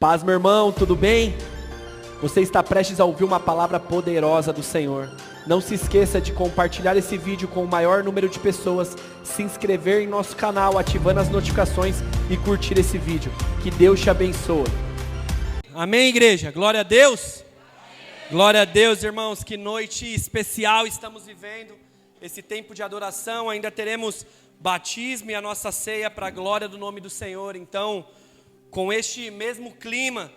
Paz, meu irmão, tudo bem? Você está prestes a ouvir uma palavra poderosa do Senhor. Não se esqueça de compartilhar esse vídeo com o maior número de pessoas, se inscrever em nosso canal, ativando as notificações e curtir esse vídeo. Que Deus te abençoe. Amém, igreja? Glória a Deus. Glória a Deus, irmãos. Que noite especial estamos vivendo. Esse tempo de adoração, ainda teremos batismo e a nossa ceia para a glória do nome do Senhor. Então, com este mesmo clima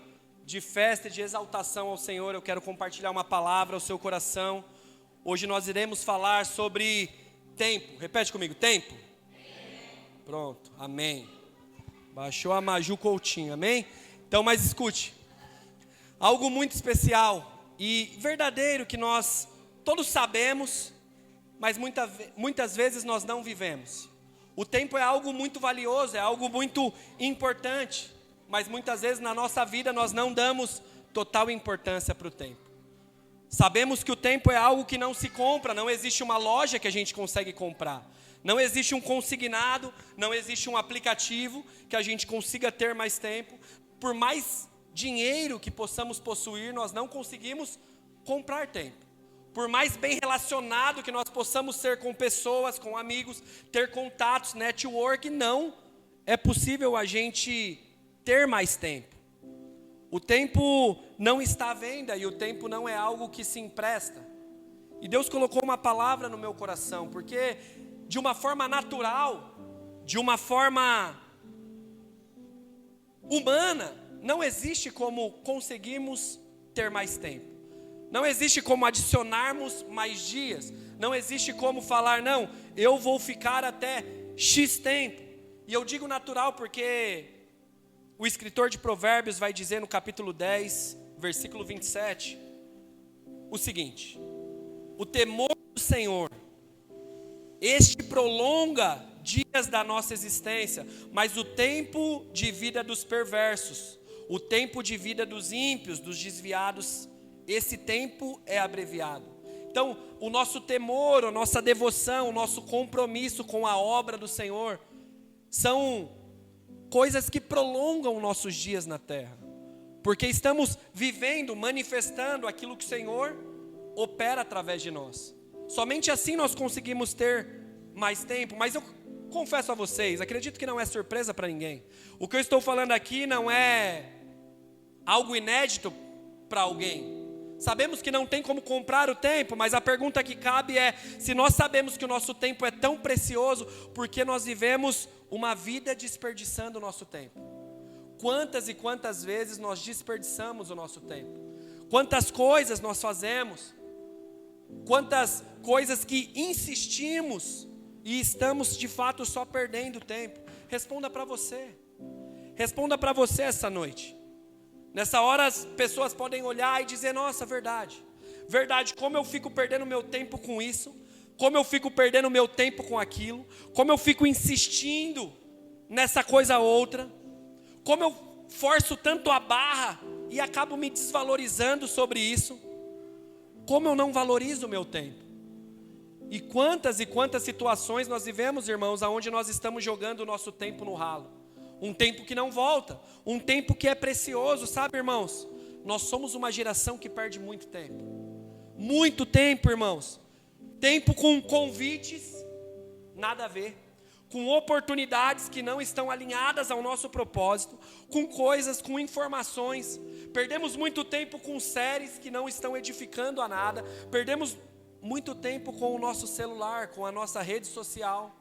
de festa e de exaltação ao Senhor, eu quero compartilhar uma palavra ao seu coração. Hoje nós iremos falar sobre tempo. Repete comigo, tempo. Pronto, amém. Baixou a Maju Coutinho, amém? Então, mas escute, algo muito especial e verdadeiro que nós todos sabemos, mas muitas vezes nós não vivemos. O tempo é algo muito valioso, é algo muito importante, mas muitas vezes na nossa vida nós não damos total importância para o tempo. Sabemos que o tempo é algo que não se compra, não existe uma loja que a gente consegue comprar. Não existe um consignado, não existe um aplicativo que a gente consiga ter mais tempo. Por mais dinheiro que possamos possuir, nós não conseguimos comprar tempo. Por mais bem relacionado que nós possamos ser com pessoas, com amigos, ter contatos, network, não é possível a gente ter mais tempo. O tempo não está à venda e o tempo não é algo que se empresta. E Deus colocou uma palavra no meu coração, porque de uma forma natural, de uma forma humana, não existe como conseguirmos ter mais tempo. Não existe como adicionarmos mais dias. Não existe como falar, não, eu vou ficar até X tempo. E eu digo natural porque o escritor de Provérbios vai dizer no capítulo 10, versículo 27, o seguinte: o temor do Senhor, este prolonga dias da nossa existência, mas o tempo de vida dos perversos, o tempo de vida dos ímpios, dos desviados, esse tempo é abreviado. Então, o nosso temor, a nossa devoção, o nosso compromisso com a obra do Senhor são coisas que prolongam nossos dias na terra, porque estamos vivendo, manifestando aquilo que o Senhor opera através de nós. Somente assim nós conseguimos ter mais tempo. Mas eu confesso a vocês, acredito que não é surpresa para ninguém. O que eu estou falando aqui não é algo inédito para alguém. Sabemos que não tem como comprar o tempo, mas a pergunta que cabe é: se nós sabemos que o nosso tempo é tão precioso, por que nós vivemos uma vida desperdiçando o nosso tempo? Quantas e quantas vezes nós desperdiçamos o nosso tempo? Quantas coisas nós fazemos? Quantas coisas que insistimos e estamos de fato só perdendo tempo? Responda para você. Responda para você essa noite. Nessa hora as pessoas podem olhar e dizer: nossa, verdade, como eu fico perdendo meu tempo com isso, como eu fico perdendo meu tempo com aquilo, como eu fico insistindo nessa coisa outra, como eu forço tanto a barra e acabo me desvalorizando sobre isso, como eu não valorizo o meu tempo. E quantas situações nós vivemos, irmãos, aonde nós estamos jogando o nosso tempo no ralo. Um tempo que não volta, um tempo que é precioso, sabe, irmãos? Nós somos uma geração que perde muito tempo. Muito tempo, irmãos. Tempo com convites, nada a ver. Com oportunidades que não estão alinhadas ao nosso propósito. Com coisas, com informações. Perdemos muito tempo com séries que não estão edificando a nada. Perdemos muito tempo com o nosso celular, com a nossa rede social.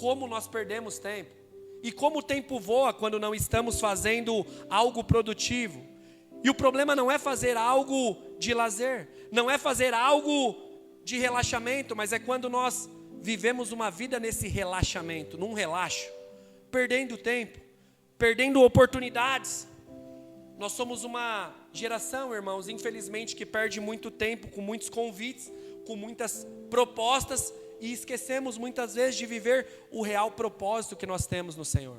Como nós perdemos tempo. E como o tempo voa quando não estamos fazendo algo produtivo. E o problema não é fazer algo de lazer, não é fazer algo de relaxamento, mas é quando nós vivemos uma vida nesse relaxamento, num relaxo, perdendo tempo, perdendo oportunidades. Nós somos uma geração, irmãos, infelizmente, que perde muito tempo com muitos convites, com muitas propostas, e esquecemos muitas vezes de viver o real propósito que nós temos no Senhor.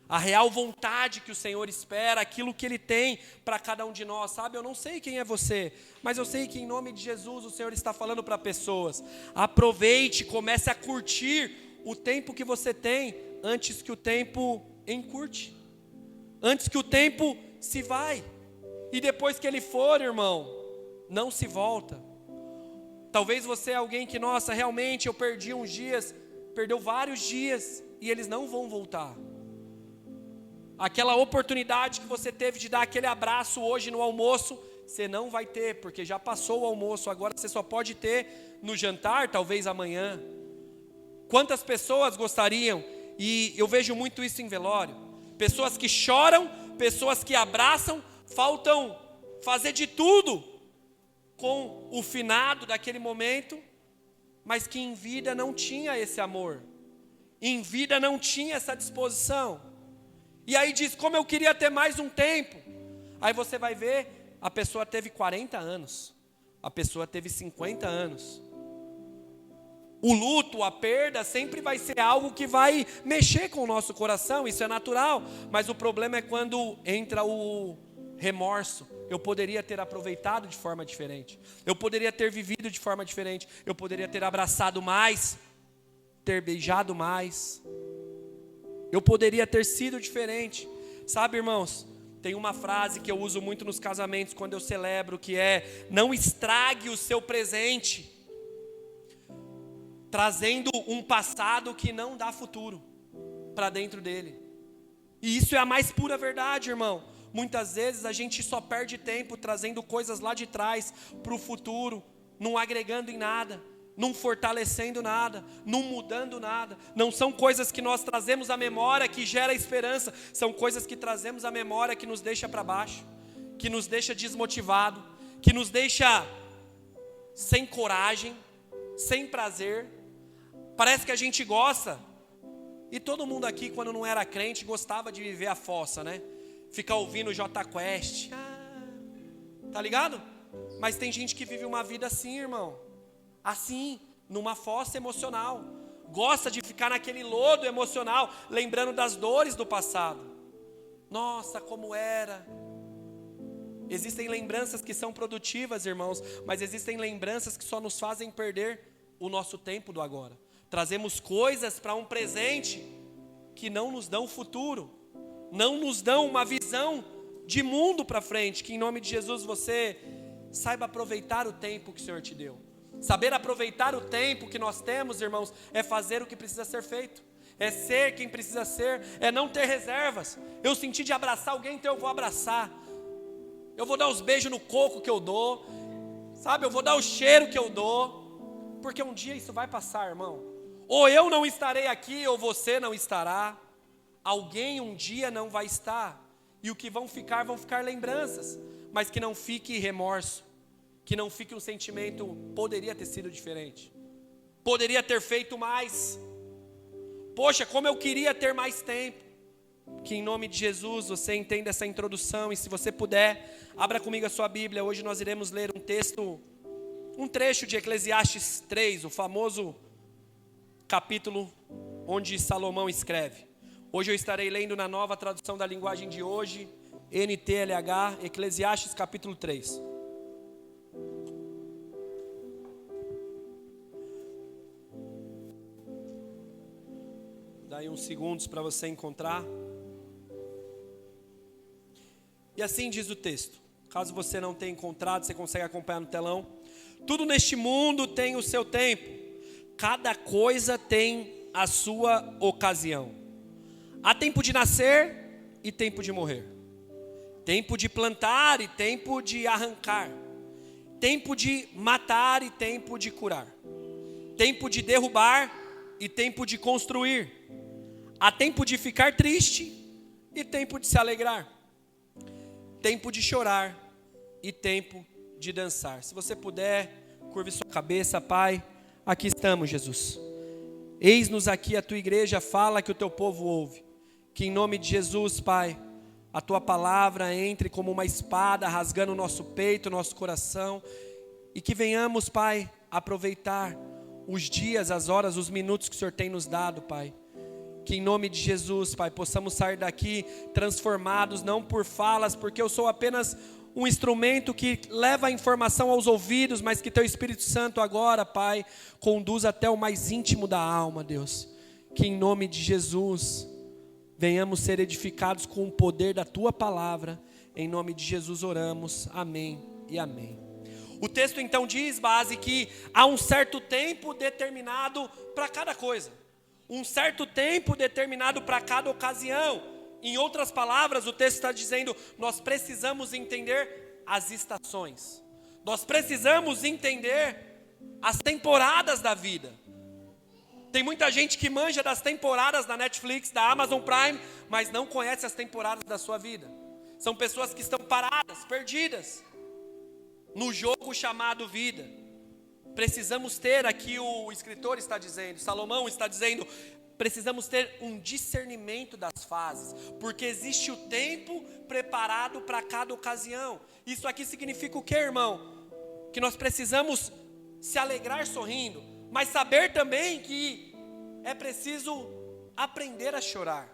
A real vontade que o Senhor espera, aquilo que Ele tem para cada um de nós, sabe? Eu não sei quem é você, mas eu sei que em nome de Jesus o Senhor está falando para pessoas. Aproveite, comece a curtir o tempo que você tem, antes que o tempo encurte. Antes que o tempo se vai. E depois que ele for, irmão, não se volta. Talvez você é alguém que, nossa, realmente eu perdi uns dias, perdeu vários dias, e eles não vão voltar. Aquela oportunidade que você teve de dar aquele abraço hoje no almoço, você não vai ter, porque já passou o almoço, agora você só pode ter no jantar, talvez amanhã. Quantas pessoas gostariam, e eu vejo muito isso em velório, pessoas que choram, pessoas que abraçam, faltam fazer de tudo com o finado daquele momento, mas que em vida não tinha esse amor, em vida não tinha essa disposição. E aí diz, como eu queria ter mais um tempo. Aí você vai ver, a pessoa teve 40 anos, a pessoa teve 50 anos. O luto, a perda, sempre vai ser algo que vai mexer com o nosso coração, isso é natural. Mas o problema é quando entra o remorso. Eu poderia ter aproveitado de forma diferente, eu poderia ter vivido de forma diferente, eu poderia ter abraçado mais, ter beijado mais, eu poderia ter sido diferente. Sabe, irmãos, tem uma frase que eu uso muito nos casamentos quando eu celebro, que é: não estrague o seu presente trazendo um passado que não dá futuro para dentro dele. E isso é a mais pura verdade, irmão. Muitas vezes a gente só perde tempo trazendo coisas lá de trás para o futuro, não agregando em nada, não fortalecendo nada, não mudando nada. Não são coisas que nós trazemos à memória que gera esperança, são coisas que trazemos à memória que nos deixa para baixo, que nos deixa desmotivado, que nos deixa sem coragem, sem prazer. Parece que a gente gosta, e todo mundo aqui quando não era crente gostava de viver a fossa, né? Ficar ouvindo o Jota Quest, tá ligado? Mas tem gente que vive uma vida assim, irmão, assim, numa fossa emocional, gosta de ficar naquele lodo emocional, lembrando das dores do passado. Nossa, como era. Existem lembranças que são produtivas, irmãos, mas existem lembranças que só nos fazem perder o nosso tempo do agora. Trazemos coisas para um presente que não nos dão futuro, não nos dão uma visão de mundo para frente. Que em nome de Jesus você saiba aproveitar o tempo que o Senhor te deu. Saber aproveitar o tempo que nós temos, irmãos, é fazer o que precisa ser feito, é ser quem precisa ser, é não ter reservas. Eu senti de abraçar alguém, então eu vou abraçar, eu vou dar os beijos no coco que eu dou, sabe, eu vou dar o cheiro que eu dou, porque um dia isso vai passar, irmão. Ou eu não estarei aqui, ou você não estará. Alguém um dia não vai estar, e o que vão ficar lembranças, mas que não fique remorso, que não fique um sentimento, poderia ter sido diferente, poderia ter feito mais, poxa, como eu queria ter mais tempo. Que em nome de Jesus você entenda essa introdução, e se você puder, abra comigo a sua Bíblia. Hoje nós iremos ler um trecho de Eclesiastes 3, o famoso capítulo onde Salomão escreve. Hoje eu estarei lendo na nova tradução da linguagem de hoje, NTLH, Eclesiastes capítulo 3. Dá aí uns segundos para você encontrar. E assim diz o texto. Caso você não tenha encontrado, você consegue acompanhar no telão. Tudo neste mundo tem o seu tempo. Cada coisa tem a sua ocasião. Há tempo de nascer e tempo de morrer. Tempo de plantar e tempo de arrancar. Tempo de matar e tempo de curar. Tempo de derrubar e tempo de construir. Há tempo de ficar triste e tempo de se alegrar. Tempo de chorar e tempo de dançar. Se você puder, curve sua cabeça, Pai. Aqui estamos, Jesus. Eis-nos aqui, a tua igreja, fala que o teu povo ouve. Que em nome de Jesus, Pai, a tua palavra entre como uma espada, rasgando o nosso peito, o nosso coração. E que venhamos, Pai, aproveitar os dias, as horas, os minutos que o Senhor tem nos dado, Pai. Que em nome de Jesus, Pai, possamos sair daqui transformados, não por falas, porque eu sou apenas um instrumento que leva a informação aos ouvidos, mas que teu Espírito Santo agora, Pai, conduz até o mais íntimo da alma, Deus. Que em nome de Jesus venhamos ser edificados com o poder da tua palavra, Em nome de Jesus oramos, amém e amém. O texto então diz, base, que há um certo tempo determinado para cada coisa. Um certo tempo determinado para cada ocasião. Em outras palavras, o texto está dizendo, nós precisamos entender as estações. Nós precisamos entender as temporadas da vida. Tem muita gente que manja das temporadas da Netflix, da Amazon Prime, mas não conhece as temporadas da sua vida. São pessoas que estão paradas, perdidas, no jogo chamado vida. Precisamos ter, aqui o escritor está dizendo, Salomão está dizendo, precisamos ter um discernimento das fases, porque existe o tempo preparado para cada ocasião. Isso aqui significa o que, irmão? Que nós precisamos se alegrar sorrindo, mas saber também que é preciso aprender a chorar,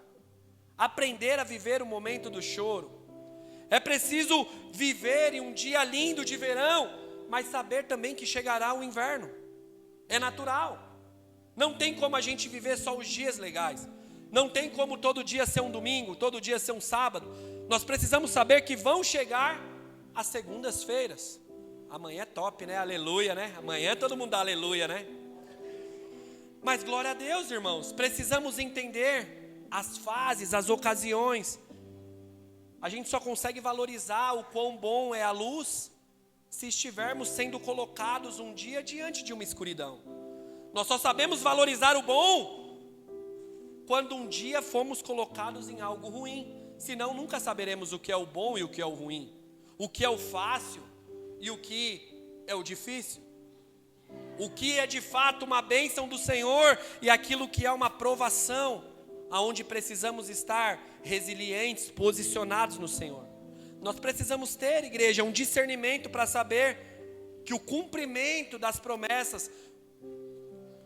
aprender a viver o momento do choro. É preciso viver em um dia lindo de verão, mas saber também que chegará o inverno. É natural. Não tem como a gente viver só os dias legais. Não tem como todo dia ser um domingo, todo dia ser um sábado. Nós precisamos saber que vão chegar as segundas-feiras. Amanhã é top, né? Aleluia, né? Amanhã todo mundo dá aleluia, né? Mas glória a Deus, irmãos. Precisamos entender as fases, as ocasiões. A gente só consegue valorizar o quão bom é a luz se estivermos sendo colocados um dia diante de uma escuridão. Nós só sabemos valorizar o bom quando um dia fomos colocados em algo ruim. Senão nunca saberemos o que é o bom e o que é o ruim. O que é o fácil e o que é o difícil. O que é de fato uma bênção do Senhor e aquilo que é uma provação, aonde precisamos estar resilientes, posicionados no Senhor. Nós precisamos ter, igreja, um discernimento para saber que o cumprimento das promessas.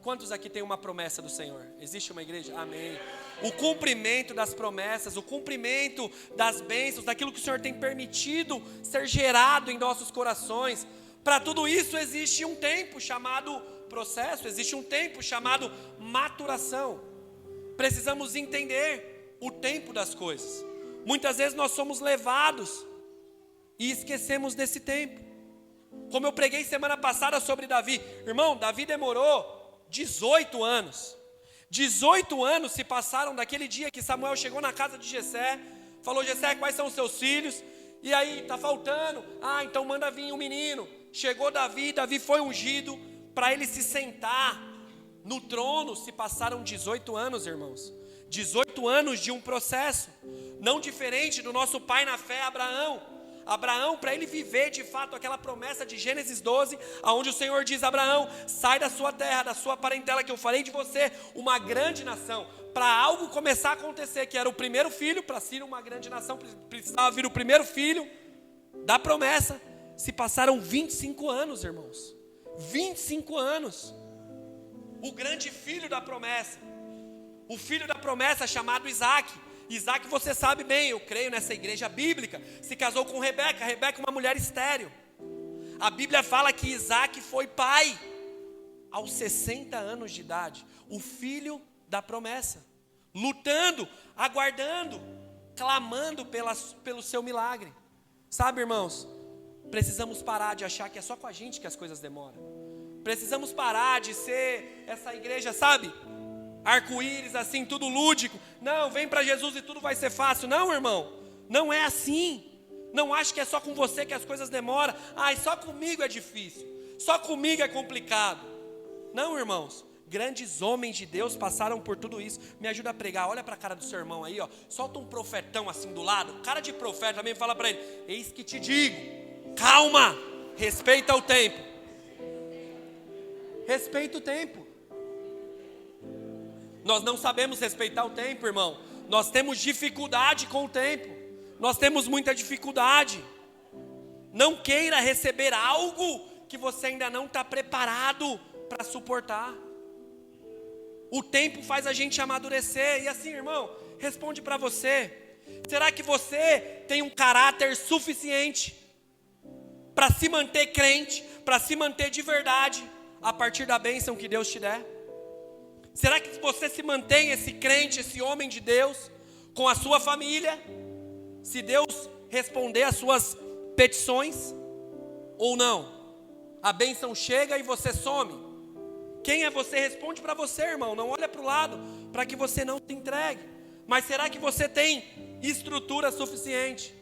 Quantos aqui tem uma promessa do Senhor? Existe uma igreja? Amém. O cumprimento das promessas, o cumprimento das bênçãos, daquilo que o Senhor tem permitido ser gerado em nossos corações. Para tudo isso existe um tempo chamado processo, existe um tempo chamado maturação. Precisamos entender o tempo das coisas. Muitas vezes nós somos levados e esquecemos desse tempo. Como eu preguei semana passada sobre Davi. Irmão, Davi demorou 18 anos. 18 anos se passaram daquele dia que Samuel chegou na casa de Jessé. Falou, Jessé, quais são os seus filhos? E aí, tá faltando. Então manda vir um menino. Chegou Davi foi ungido para ele se sentar no trono. Se passaram 18 anos, irmãos. 18 anos de um processo. Não diferente do nosso pai na fé, Abraão. Abraão, para ele viver de fato aquela promessa de Gênesis 12, onde o Senhor diz, Abraão, sai da sua terra, da sua parentela, que eu farei de você uma grande nação. Para algo começar a acontecer, que era o primeiro filho, para ser uma grande nação, precisava vir o primeiro filho da promessa. Se passaram 25 anos, irmãos. 25 anos. O grande filho da promessa. O filho da promessa chamado Isaac. Isaac, você sabe bem, eu creio nessa igreja bíblica, se casou com Rebeca. Rebeca é uma mulher estéril. A Bíblia fala que Isaac foi pai aos 60 anos de idade. O filho da promessa. Lutando, aguardando, clamando pelo seu milagre. Sabe, irmãos, precisamos parar de achar que é só com a gente que as coisas demoram. Precisamos parar de ser essa igreja, sabe? Arco-íris, assim, tudo lúdico. Não, vem para Jesus e tudo vai ser fácil. Não, irmão, não é assim. Não acho que é só com você que as coisas demoram. Só comigo é difícil. Só comigo é complicado. Não, irmãos. Grandes homens de Deus passaram por tudo isso. Me ajuda a pregar. Olha para a cara do seu irmão aí, ó. Solta um profetão assim do lado. Cara de profeta também, fala para ele. Eis que te digo. Calma. Respeita o tempo. Respeita o tempo. Nós não sabemos respeitar o tempo, irmão. Nós temos dificuldade com o tempo. Nós temos muita dificuldade. Não queira receber algo que você ainda não está preparado para suportar. O tempo faz a gente amadurecer. E assim, irmão, responde para você. Será que você tem um caráter suficiente para se manter crente, para se manter de verdade a partir da bênção que Deus te der? Será que você se mantém esse crente, esse homem de Deus, com a sua família? Se Deus responder às suas petições ou não? A bênção chega e você some. Quem é você? Responde para você, irmão. Não olha para o lado, para que você não se entregue. Mas será que você tem estrutura suficiente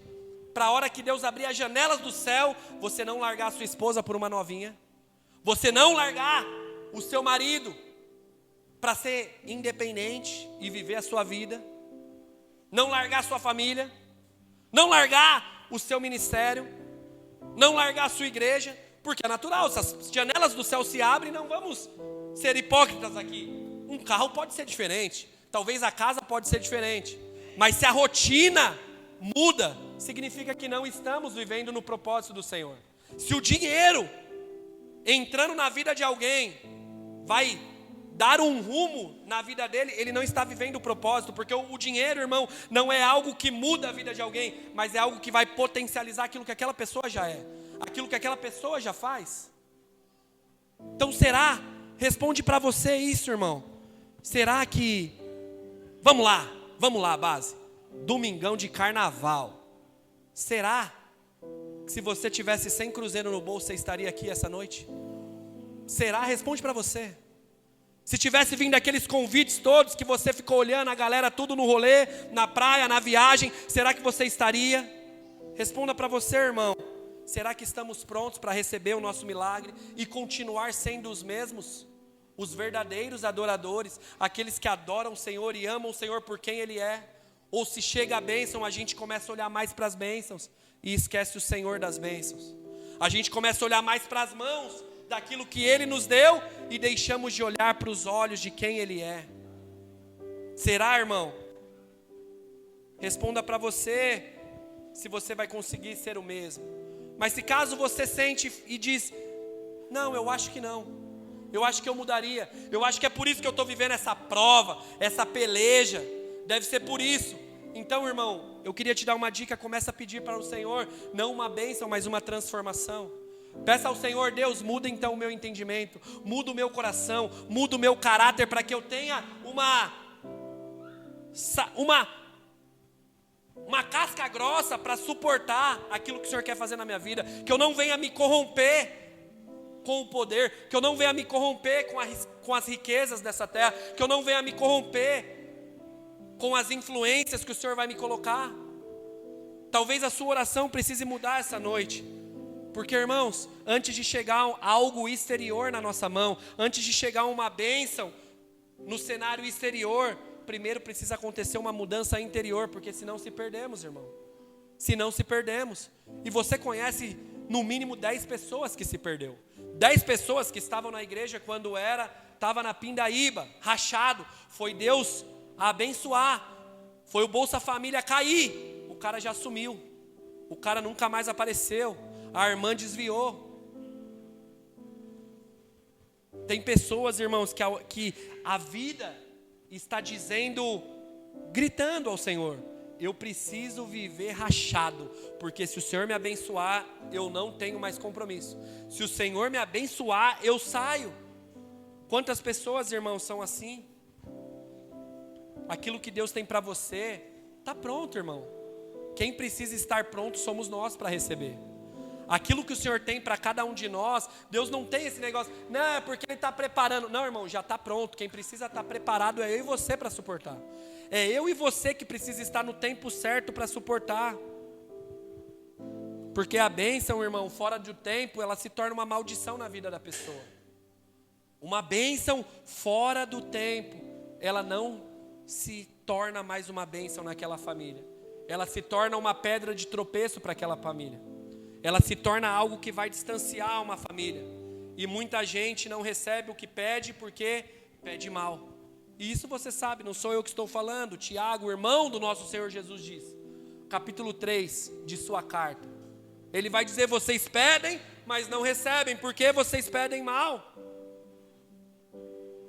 para a hora que Deus abrir as janelas do céu, você não largar a sua esposa por uma novinha? Você não largar o seu marido para ser independente e viver a sua vida? Não largar a sua família? Não largar o seu ministério? Não largar a sua igreja? Porque é natural, se as janelas do céu se abrem, não vamos ser hipócritas aqui. Um carro pode ser diferente, talvez a casa pode ser diferente, mas se a rotina muda, significa que não estamos vivendo no propósito do Senhor. Se o dinheiro entrando na vida de alguém vai dar um rumo na vida dele, ele não está vivendo o propósito, porque o dinheiro, irmão, não é algo que muda a vida de alguém, mas é algo que vai potencializar aquilo que aquela pessoa já é, aquilo que aquela pessoa já faz. Então será? Responde para você isso, irmão. Será que, vamos lá, base, domingão de carnaval, será que se você tivesse 100 cruzeiro no bolso, você estaria aqui essa noite? Será? Responde para você. Se tivesse vindo aqueles convites todos que você ficou olhando, a galera tudo no rolê, na praia, na viagem, será que você estaria? Responda para você, irmão. Será que estamos prontos para receber o nosso milagre e continuar sendo os mesmos? Os verdadeiros adoradores, aqueles que adoram o Senhor e amam o Senhor por quem Ele é? Ou se chega a bênção, a gente começa a olhar mais para as bênçãos e esquece o Senhor das bênçãos. A gente começa a olhar mais para as mãos daquilo que Ele nos deu e deixamos de olhar para os olhos de quem Ele é. Será, irmão? Responda para você se você vai conseguir ser o mesmo. Mas se caso você sente e diz, não, eu acho que não, eu acho que eu mudaria, eu acho que é por isso que eu estou vivendo essa prova, essa peleja, deve ser por isso. Então, irmão, eu queria te dar uma dica, começa a pedir para o Senhor, não uma bênção, mas uma transformação. Peça ao Senhor, Deus, muda então o meu entendimento, muda o meu coração, muda o meu caráter, para que eu tenha uma casca grossa para suportar aquilo que o Senhor quer fazer na minha vida, que eu não venha me corromper com o poder, que eu não venha me corromper com as riquezas dessa terra, que eu não venha me corromper com as influências que o Senhor vai me colocar. Talvez a sua oração precise mudar essa noite. Porque, irmãos, antes de chegar algo exterior na nossa mão, antes de chegar uma bênção no cenário exterior, primeiro precisa acontecer uma mudança interior, porque senão se perdemos, irmão. Senão se perdemos. E você conhece no mínimo 10 pessoas que se perdeu. 10 pessoas que estavam na igreja quando estava na pindaíba, rachado. Foi Deus a abençoar. Foi o Bolsa Família cair. O cara já sumiu. O cara nunca mais apareceu. A irmã desviou. Tem pessoas, irmãos, que a vida está dizendo, gritando ao Senhor, eu preciso viver rachado, porque se o Senhor me abençoar, eu não tenho mais compromisso. Se o Senhor me abençoar, eu saio. Quantas pessoas, irmãos, são assim? Aquilo que Deus tem para você, está pronto, irmão. Quem precisa estar pronto somos nós para receber. Aquilo que o Senhor tem para cada um de nós, Deus não tem esse negócio, não, é porque Ele está preparando. Não, irmão, já está pronto. Quem precisa estar preparado é eu e você para suportar. É eu e você que precisa estar no tempo certo para suportar. Porque a bênção, irmão, fora do tempo, ela se torna uma maldição na vida da pessoa. Uma bênção fora do tempo, ela não se torna mais uma bênção naquela família. Ela se torna uma pedra de tropeço para aquela família. Ela se torna algo que vai distanciar uma família. E muita gente não recebe o que pede porque pede mal. E isso você sabe, não sou eu que estou falando. Tiago, o irmão do nosso Senhor Jesus, diz, capítulo 3 de sua carta. Ele vai dizer, vocês pedem, mas não recebem, porque vocês pedem mal.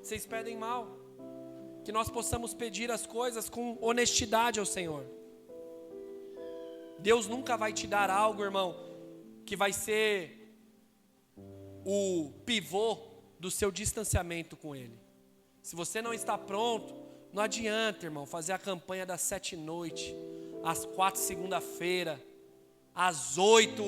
Vocês pedem mal. Que nós possamos pedir as coisas com honestidade ao Senhor. Deus nunca vai te dar algo, irmão, que vai ser o pivô do seu distanciamento com Ele. Se você não está pronto, não adianta, irmão, fazer a campanha das 7 noites, às 4 segunda-feira, às 8,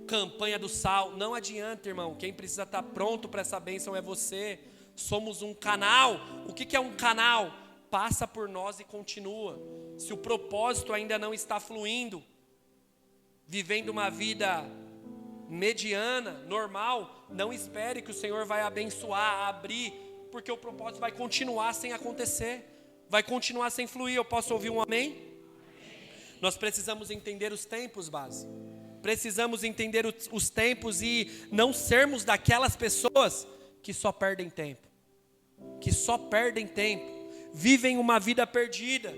campanha do sal. Não adianta, irmão. Quem precisa estar pronto para essa bênção é você. Somos um canal. O que é um canal? Passa por nós e continua. Se o propósito ainda não está fluindo, vivendo uma vida mediana, normal, não espere que o Senhor vai abençoar, abrir, porque o propósito vai continuar sem acontecer, vai continuar sem fluir. Eu posso ouvir um amém? Nós precisamos entender os tempos, base. Precisamos entender os tempos e não sermos daquelas pessoas que só perdem tempo. Que só perdem tempo. Vivem uma vida perdida.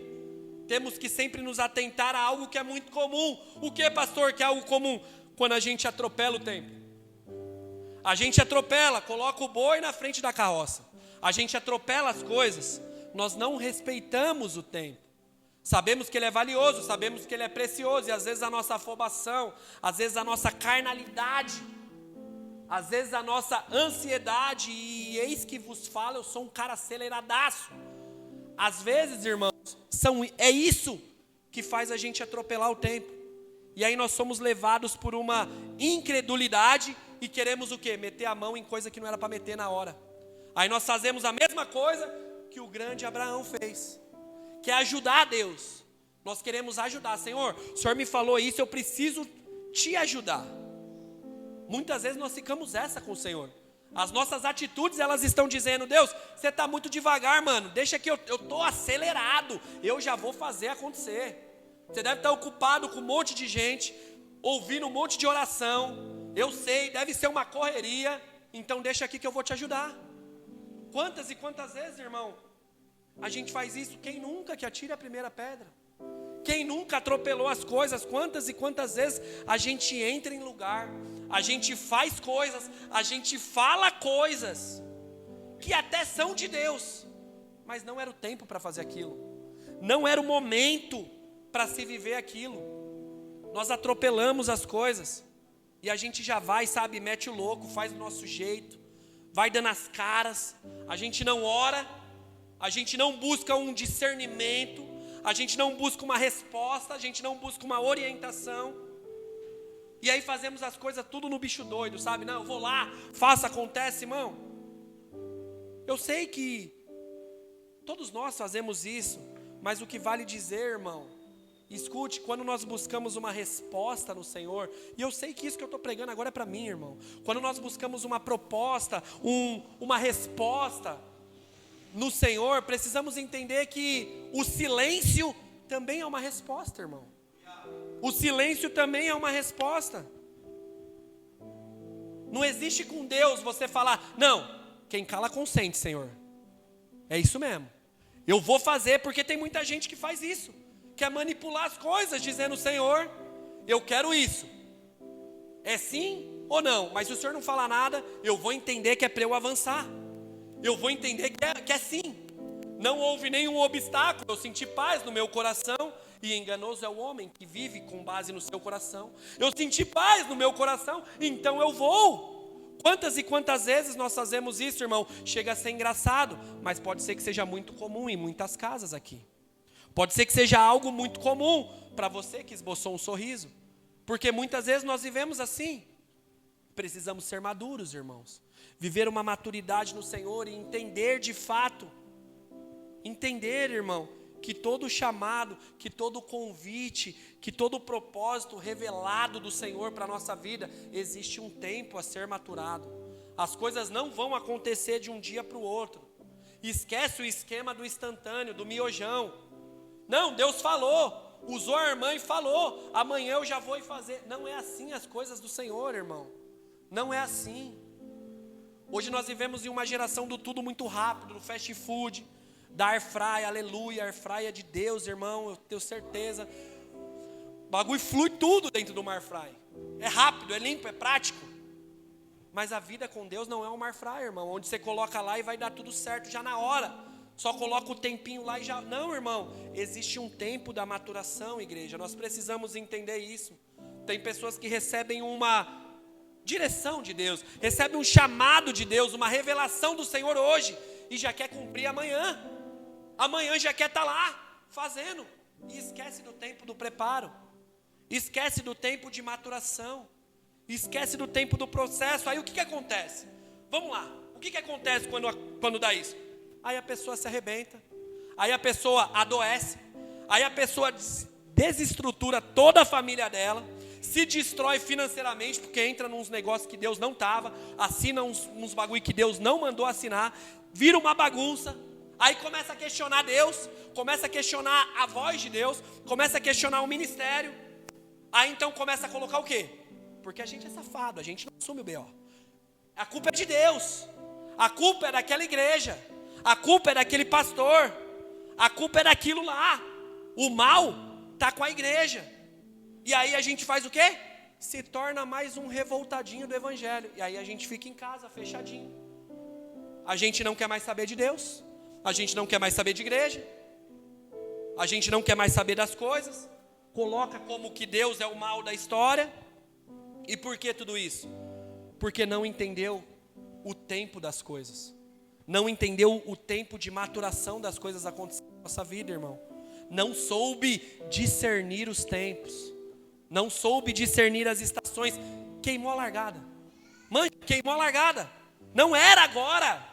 Temos que sempre nos atentar a algo que é muito comum. O que, pastor, que é algo comum? Quando a gente atropela o tempo. A gente atropela, coloca o boi na frente da carroça. A gente atropela as coisas. Nós não respeitamos o tempo. Sabemos que ele é valioso, sabemos que ele é precioso. E às vezes a nossa afobação, às vezes a nossa carnalidade, às vezes a nossa ansiedade. E eis que vos falo, eu sou um cara aceleradaço. Às vezes, irmãos, é isso que faz a gente atropelar o tempo. E aí nós somos levados por uma incredulidade e queremos o quê? Meter a mão em coisa que não era para meter na hora. Aí nós fazemos a mesma coisa que o grande Abraão fez, que é ajudar a Deus. Nós queremos ajudar. Senhor, o Senhor me falou isso, eu preciso te ajudar. Muitas vezes nós ficamos essa com o Senhor. As nossas atitudes, elas estão dizendo: Deus, você está muito devagar, mano, deixa que eu estou acelerado, eu já vou fazer acontecer. Você deve estar ocupado com um monte de gente, ouvindo um monte de oração, eu sei, deve ser uma correria, então deixa aqui que eu vou te ajudar. Quantas e quantas vezes, irmão, a gente faz isso? Quem nunca que atire a primeira pedra? Quem nunca atropelou as coisas? Quantas e quantas vezes a gente entra em lugar, a gente faz coisas, a gente fala coisas que até são de Deus, mas não era o tempo para fazer aquilo, não era o momento para se viver aquilo. Nós atropelamos as coisas e a gente já vai, sabe, mete o louco, faz do nosso jeito, vai dando as caras, a gente não ora, a gente não busca um discernimento, a gente não busca uma resposta, a gente não busca uma orientação. E aí fazemos as coisas tudo no bicho doido, sabe? Não, eu vou lá, faço, acontece, irmão. Eu sei que todos nós fazemos isso, mas o que vale dizer, irmão, escute, quando nós buscamos uma resposta no Senhor, e eu sei que isso que eu estou pregando agora é para mim, irmão. Quando nós buscamos uma proposta, uma resposta no Senhor, precisamos entender que o silêncio também é uma resposta, irmão. O silêncio também é uma resposta. Não existe com Deus você falar: não, quem cala consente, Senhor. É isso mesmo. Eu vou fazer, porque tem muita gente que faz isso. Quer manipular as coisas, dizendo: Senhor, eu quero isso. É sim ou não? Mas se o Senhor não falar nada, eu vou entender que é para eu avançar. Eu vou entender que é sim. Não houve nenhum obstáculo, eu senti paz no meu coração. E enganoso é o homem que vive com base no seu coração. Eu senti paz no meu coração, então eu vou. Quantas e quantas vezes nós fazemos isso, irmão? Chega a ser engraçado, mas pode ser que seja muito comum em muitas casas aqui. Pode ser que seja algo muito comum para você que esboçou um sorriso. Porque muitas vezes nós vivemos assim. Precisamos ser maduros, irmãos. Viver uma maturidade no Senhor e entender de fato. Entender, irmão, que todo chamado, que todo convite, que todo propósito revelado do Senhor para a nossa vida, existe um tempo a ser maturado. As coisas não vão acontecer de um dia para o outro. Esquece o esquema do instantâneo, do miojão. Não, Deus falou, usou a irmã e falou, amanhã eu já vou fazer. Não é assim as coisas do Senhor, irmão. Não é assim. Hoje nós vivemos em uma geração do tudo muito rápido, do fast food, da air fry, aleluia, air fry é de Deus, irmão, eu tenho certeza. O bagulho flui tudo dentro do air fry. É rápido, é limpo, é prático. Mas a vida com Deus não é um air fry, irmão, onde você coloca lá e vai dar tudo certo já na hora. Só coloca o tempinho lá e já... Não, irmão, existe um tempo da maturação, igreja. Nós precisamos entender isso. Tem pessoas que recebem uma direção de Deus, recebem um chamado de Deus, uma revelação do Senhor hoje, e já quer cumprir amanhã. Amanhã já quer estar lá, fazendo, e esquece do tempo do preparo. Esquece do tempo de maturação. Esquece do tempo do processo. Aí o que acontece? Vamos lá. O que acontece quando dá isso? Aí a pessoa se arrebenta. Aí a pessoa adoece. Aí a pessoa desestrutura toda a família dela. Se destrói financeiramente, porque entra nos negócios que Deus não estava. Assina uns bagulho que Deus não mandou assinar. Vira uma bagunça. Aí começa a questionar Deus. Começa a questionar a voz de Deus. Começa a questionar o ministério. Aí então começa a colocar o quê? Porque a gente é safado, a gente não assume o B.O. A culpa é de Deus. A culpa é daquela igreja. A culpa é daquele pastor. A culpa é daquilo lá. O mal está com a igreja. E aí a gente faz o quê? Se torna mais um revoltadinho do evangelho. E aí a gente fica em casa, fechadinho. A gente não quer mais saber de Deus. A gente não quer mais saber de igreja. A gente não quer mais saber das coisas. Coloca como que Deus é o mal da história. E por que tudo isso? Porque não entendeu o tempo das coisas. Não entendeu o tempo de maturação das coisas acontecendo na nossa vida, irmão. Não soube discernir os tempos. Não soube discernir as estações. Queimou a largada. Mãe, queimou a largada. Não era agora.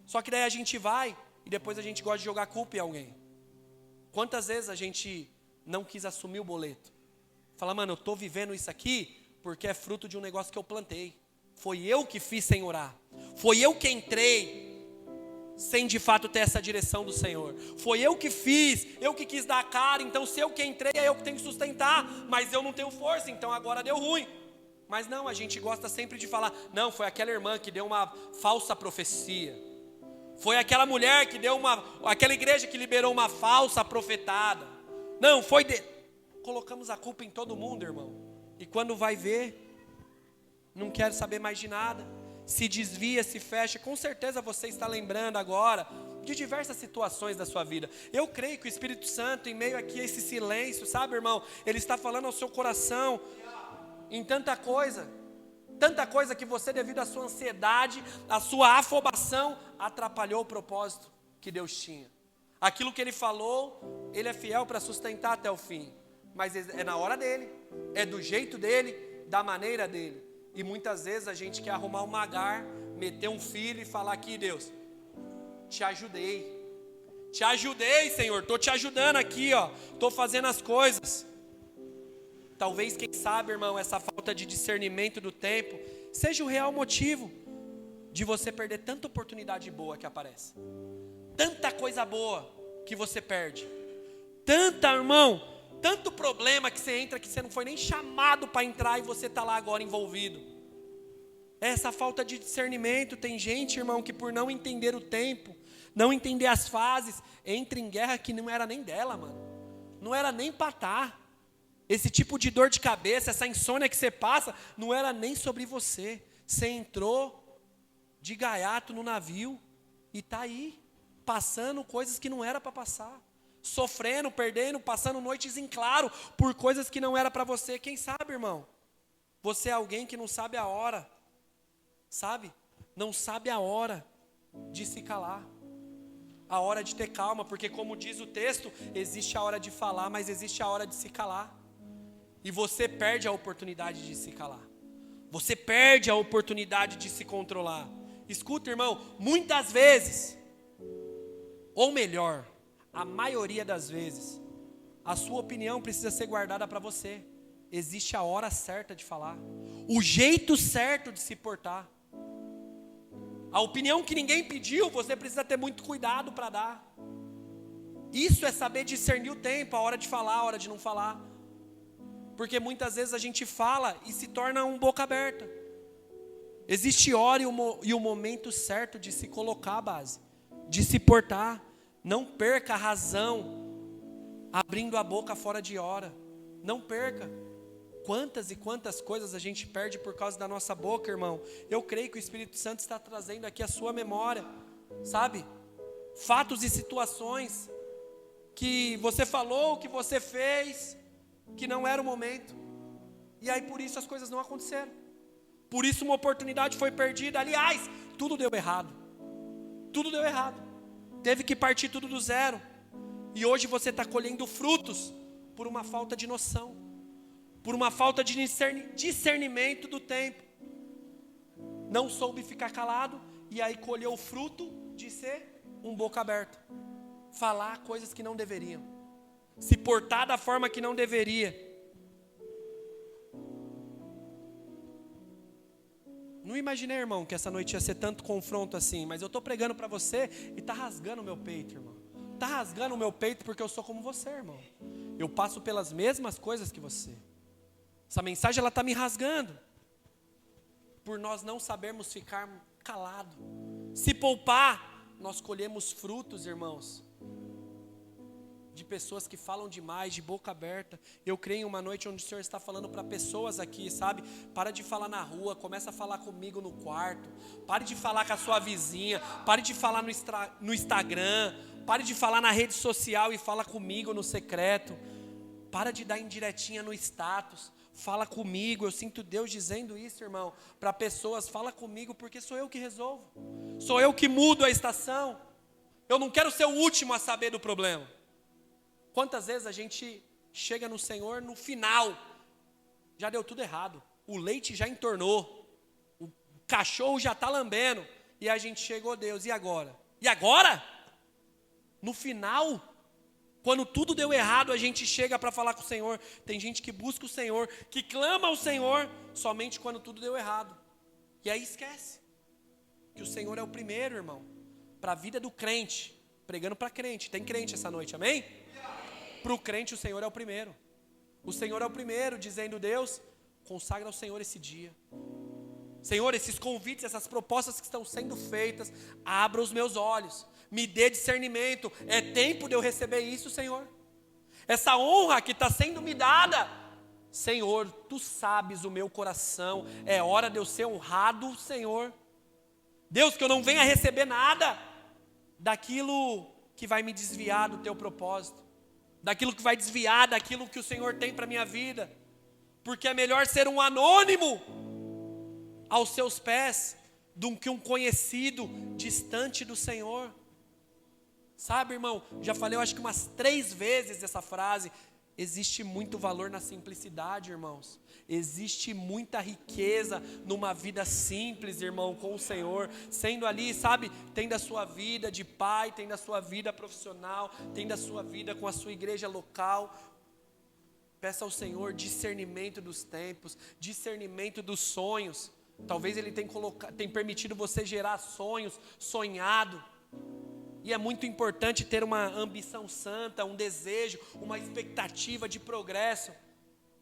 Só que daí a gente vai e depois a gente gosta de jogar culpa em alguém. Quantas vezes a gente não quis assumir o boleto? Fala, mano, eu estou vivendo isso aqui porque é fruto de um negócio que eu plantei. Foi eu que fiz sem orar. Foi eu que entrei sem de fato ter essa direção do Senhor. Foi eu que fiz, eu que quis dar a cara. Então se eu que entrei, é eu que tenho que sustentar. Mas eu não tenho força, então agora deu ruim. Mas não, a gente gosta sempre de falar, não, foi aquela irmã que deu uma falsa profecia. Foi aquela mulher que deu aquela igreja que liberou uma falsa profetada. Não, colocamos a culpa em todo mundo, irmão. E quando vai ver, não quer saber mais de nada. Se desvia, se fecha. Com certeza você está lembrando agora de diversas situações da sua vida. Eu creio que o Espírito Santo, em meio aqui a esse silêncio, sabe, irmão? Ele está falando ao seu coração em tanta coisa que você, devido à sua ansiedade, à sua afobação, atrapalhou o propósito que Deus tinha. Aquilo que Ele falou, Ele é fiel para sustentar até o fim. Mas é na hora dEle, é do jeito dEle, da maneira dEle. E muitas vezes a gente quer arrumar um magar, meter um filho e falar aqui, Deus, te ajudei. Te ajudei, Senhor, estou te ajudando aqui, ó, estou fazendo as coisas. Talvez, quem sabe, irmão, essa falta de discernimento do tempo seja o real motivo de você perder tanta oportunidade boa que aparece. Tanta coisa boa que você perde. Tanto problema que você entra que você não foi nem chamado para entrar e você está lá agora envolvido. Essa falta de discernimento. Tem gente, irmão, que por não entender o tempo, não entender as fases, entra em guerra que não era nem dela, mano. Não era nem para estar. Esse tipo de dor de cabeça, essa insônia que você passa, não era nem sobre você. Você entrou de gaiato no navio e está aí, passando coisas que não era para passar. Sofrendo, perdendo, passando noites em claro por coisas que não era para você. Quem sabe, irmão? Você é alguém que não sabe a hora, sabe? Não sabe a hora de se calar. A hora de ter calma, porque como diz o texto, existe a hora de falar, mas existe a hora de se calar. E você perde a oportunidade de se calar. Você perde a oportunidade de se controlar. Escuta, irmão, muitas vezes, ou melhor, a maioria das vezes, a sua opinião precisa ser guardada para você. Existe a hora certa de falar, o jeito certo de se portar. A opinião que ninguém pediu, você precisa ter muito cuidado para dar. Isso é saber discernir o tempo, a hora de falar, a hora de não falar. Porque muitas vezes a gente fala e se torna um boca aberta. Existe hora e o momento certo de se colocar a base, de se portar. Não perca a razão abrindo a boca fora de hora. Não perca. Quantas e quantas coisas a gente perde por causa da nossa boca, irmão. Eu creio que o Espírito Santo está trazendo aqui a sua memória, sabe? Fatos e situações que você falou, que você fez, que não era o momento. E aí por isso as coisas não aconteceram. Por isso uma oportunidade foi perdida. Aliás, tudo deu errado. Tudo deu errado. Teve que partir tudo do zero. E hoje você está colhendo frutos por uma falta de noção. por uma falta de discernimento do tempo. Não soube ficar calado e aí colheu o fruto de ser um boca aberta. Falar coisas que não deveriam. Se portar da forma que não deveria. Não imaginei, irmão, que essa noite ia ser tanto confronto assim, mas eu estou pregando para você e está rasgando o meu peito, irmão. Está rasgando o meu peito porque eu sou como você, irmão. Eu passo pelas mesmas coisas que você. Essa mensagem, ela está me rasgando. Por nós não sabermos ficar calado. Se poupar, nós colhemos frutos, irmãos, de pessoas que falam demais, de boca aberta. Eu creio em uma noite onde o Senhor está falando para pessoas aqui, sabe? Para de falar na rua, começa a falar comigo no quarto. Pare de falar com a sua vizinha. Pare de falar no Instagram. Pare de falar na rede social e fala comigo no secreto. Para de dar indiretinha no status. Fala comigo. Eu sinto Deus dizendo isso, irmão, para pessoas. Fala comigo porque sou eu que resolvo. Sou eu que mudo a estação. Eu não quero ser o último a saber do problema. Quantas vezes a gente chega no Senhor no final, já deu tudo errado, o leite já entornou, o cachorro já está lambendo, e a gente chegou, Deus, e agora? E agora? No final, quando tudo deu errado, a gente chega para falar com o Senhor. Tem gente que busca o Senhor, que clama ao Senhor, somente quando tudo deu errado. E aí esquece, que o Senhor é o primeiro, irmão, para a vida do crente, pregando para crente. Tem crente essa noite, amém? Para o crente o Senhor é o primeiro. O Senhor é o primeiro, dizendo: Deus, consagra ao Senhor esse dia. Senhor, esses convites, essas propostas que estão sendo feitas, abra os meus olhos, me dê discernimento. É tempo de eu receber isso, Senhor. Essa honra que está sendo me dada, Senhor, Tu sabes o meu coração. É hora de eu ser honrado, Senhor. Deus, que eu não venha receber nada daquilo que vai me desviar do Teu propósito, daquilo que vai desviar daquilo que o Senhor tem para a minha vida, porque é melhor ser um anônimo aos Seus pés do que um conhecido distante do Senhor. Sabe, irmão, já falei eu acho que umas 3 vezes essa frase. Existe muito valor na simplicidade, irmãos. Existe muita riqueza numa vida simples, irmão, com o Senhor. Sendo ali, sabe, tem da sua vida de pai, tem da sua vida profissional, tem da sua vida com a sua igreja local. Peça ao Senhor discernimento dos tempos, discernimento dos sonhos. Talvez Ele tem permitido você gerar sonhos, sonhado. E é muito importante ter uma ambição santa, um desejo, uma expectativa de progresso.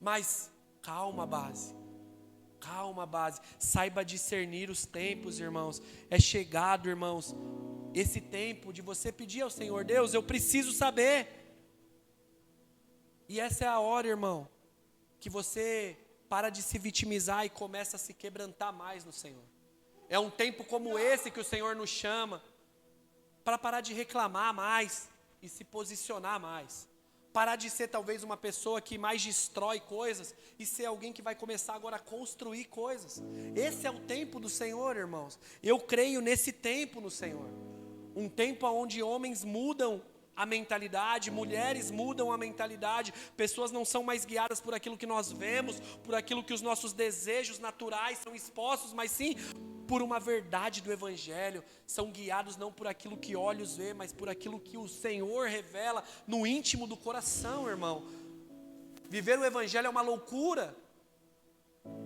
Mas calma, base. Calma, base. Saiba discernir os tempos, irmãos. É chegado, irmãos, esse tempo de você pedir ao Senhor: Deus, eu preciso saber. E essa é a hora, irmão, que você para de se vitimizar e começa a se quebrantar mais no Senhor. É um tempo como esse que o Senhor nos chama para parar de reclamar mais e se posicionar mais. Parar de ser talvez uma pessoa que mais destrói coisas e ser alguém que vai começar agora a construir coisas. Esse é o tempo do Senhor, irmãos. Eu creio nesse tempo no Senhor. Um tempo onde homens mudam a mentalidade, mulheres mudam a mentalidade, pessoas não são mais guiadas por aquilo que nós vemos, por aquilo que os nossos desejos naturais são expostos, mas sim por uma verdade do Evangelho. São guiados não por aquilo que olhos vê, mas por aquilo que o Senhor revela no íntimo do coração, irmão. Viver o Evangelho é uma loucura.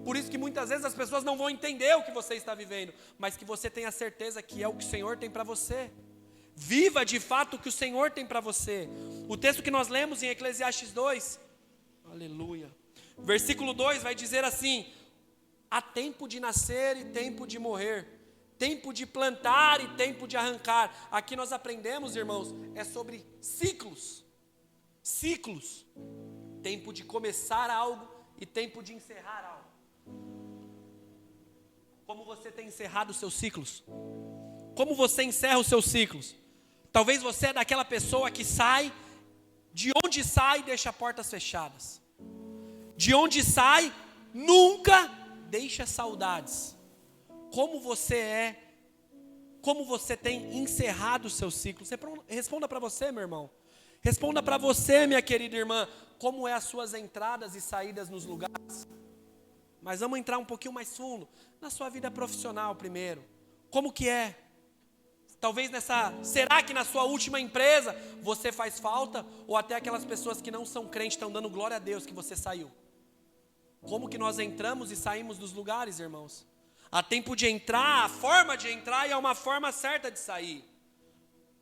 Por isso que muitas vezes as pessoas não vão entender o que você está vivendo, mas que você tenha certeza que é o que o Senhor tem para você. Viva de fato o que o Senhor tem para você. O texto que nós lemos em Eclesiastes 2, aleluia, versículo 2 vai dizer assim: há tempo de nascer e tempo de morrer, tempo de plantar e tempo de arrancar. Aqui nós aprendemos, irmãos, é sobre ciclos. Ciclos. Tempo de começar algo e tempo de encerrar algo. Como você tem encerrado os seus ciclos? Como você encerra os seus ciclos? Talvez você é daquela pessoa que sai, de onde sai, deixa portas fechadas. De onde sai, nunca deixa saudades. Como você tem encerrado os seus ciclos? Responda para você, meu irmão. Responda para você, minha querida irmã, como é as suas entradas e saídas nos lugares. Mas vamos entrar um pouquinho mais fundo, na sua vida profissional primeiro. Como que é? Talvez será que na sua última empresa você faz falta? Ou até aquelas pessoas que não são crentes estão dando glória a Deus que você saiu? Como que nós entramos e saímos dos lugares, irmãos? Há tempo de entrar, a forma de entrar e há uma forma certa de sair.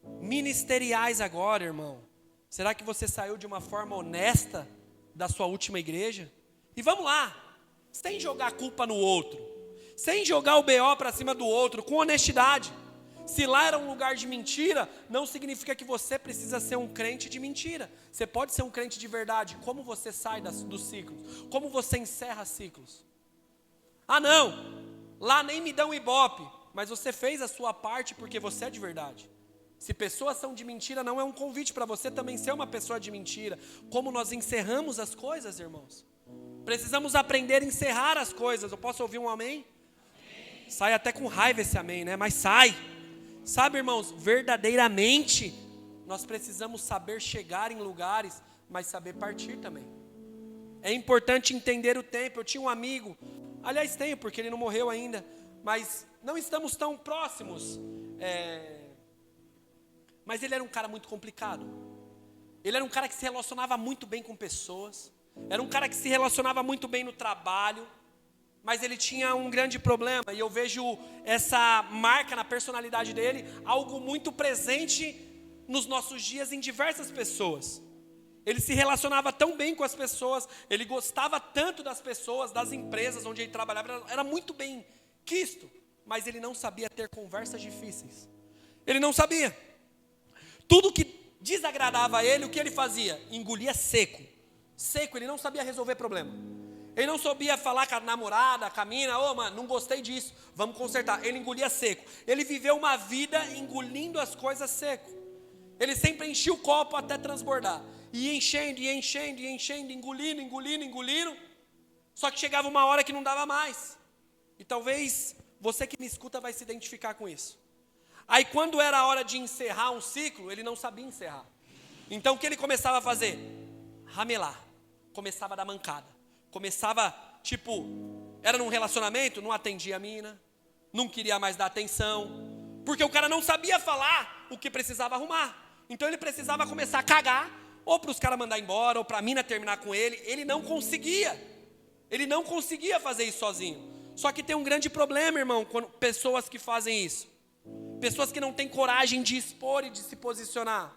Ministeriais agora, irmão. Será que você saiu de uma forma honesta da sua última igreja? E vamos lá, sem jogar a culpa no outro, sem jogar o BO para cima do outro, com honestidade. Se lá era um lugar de mentira, não significa que você precisa ser um crente de mentira. Você pode ser um crente de verdade. Como você sai dos ciclos? Como você encerra ciclos? Ah não, lá nem me dão ibope, mas você fez a sua parte porque você é de verdade. Se pessoas são de mentira, não é um convite para você também ser uma pessoa de mentira. Como nós encerramos as coisas, irmãos? Precisamos aprender a encerrar as coisas. Eu posso ouvir um amém? Amém. Sai até com raiva esse amém, né? Mas sai. Sabe, irmãos, verdadeiramente, nós precisamos saber chegar em lugares, mas saber partir também. É importante entender o tempo. Eu tinha um amigo, aliás tenho, porque ele não morreu ainda, mas não estamos tão próximos. Mas ele era um cara muito complicado. Ele era um cara que se relacionava muito bem com pessoas. Era um cara que se relacionava muito bem no trabalho. Mas ele tinha um grande problema, e eu vejo essa marca na personalidade dele, algo muito presente nos nossos dias em diversas pessoas. Ele se relacionava tão bem com as pessoas, ele gostava tanto das pessoas, das empresas onde ele trabalhava, era muito bem quisto, mas ele não sabia ter conversas difíceis. Ele não sabia. Tudo que desagradava a ele, o que ele fazia? Engolia seco. Seco, ele não sabia resolver problema. Ele não sabia falar com a namorada, com a mina, mano, não gostei disso, vamos consertar. Ele engolia seco. Ele viveu uma vida engolindo as coisas seco. Ele sempre enchia o copo até transbordar. E enchendo, e enchendo, e enchendo, engolindo. Só que chegava uma hora que não dava mais. E talvez você que me escuta vai se identificar com isso. Aí quando era a hora de encerrar um ciclo, ele não sabia encerrar. Então o que ele começava a fazer? Ramelar. Começava a dar mancada. Começava, era num relacionamento, não atendia a mina, não queria mais dar atenção, porque o cara não sabia falar o que precisava arrumar. Então ele precisava começar a cagar, ou para os caras mandar embora, ou para a mina terminar com ele. Ele não conseguia fazer isso sozinho. Só que tem um grande problema, irmão, quando pessoas que fazem isso. Pessoas que não têm coragem de expor e de se posicionar.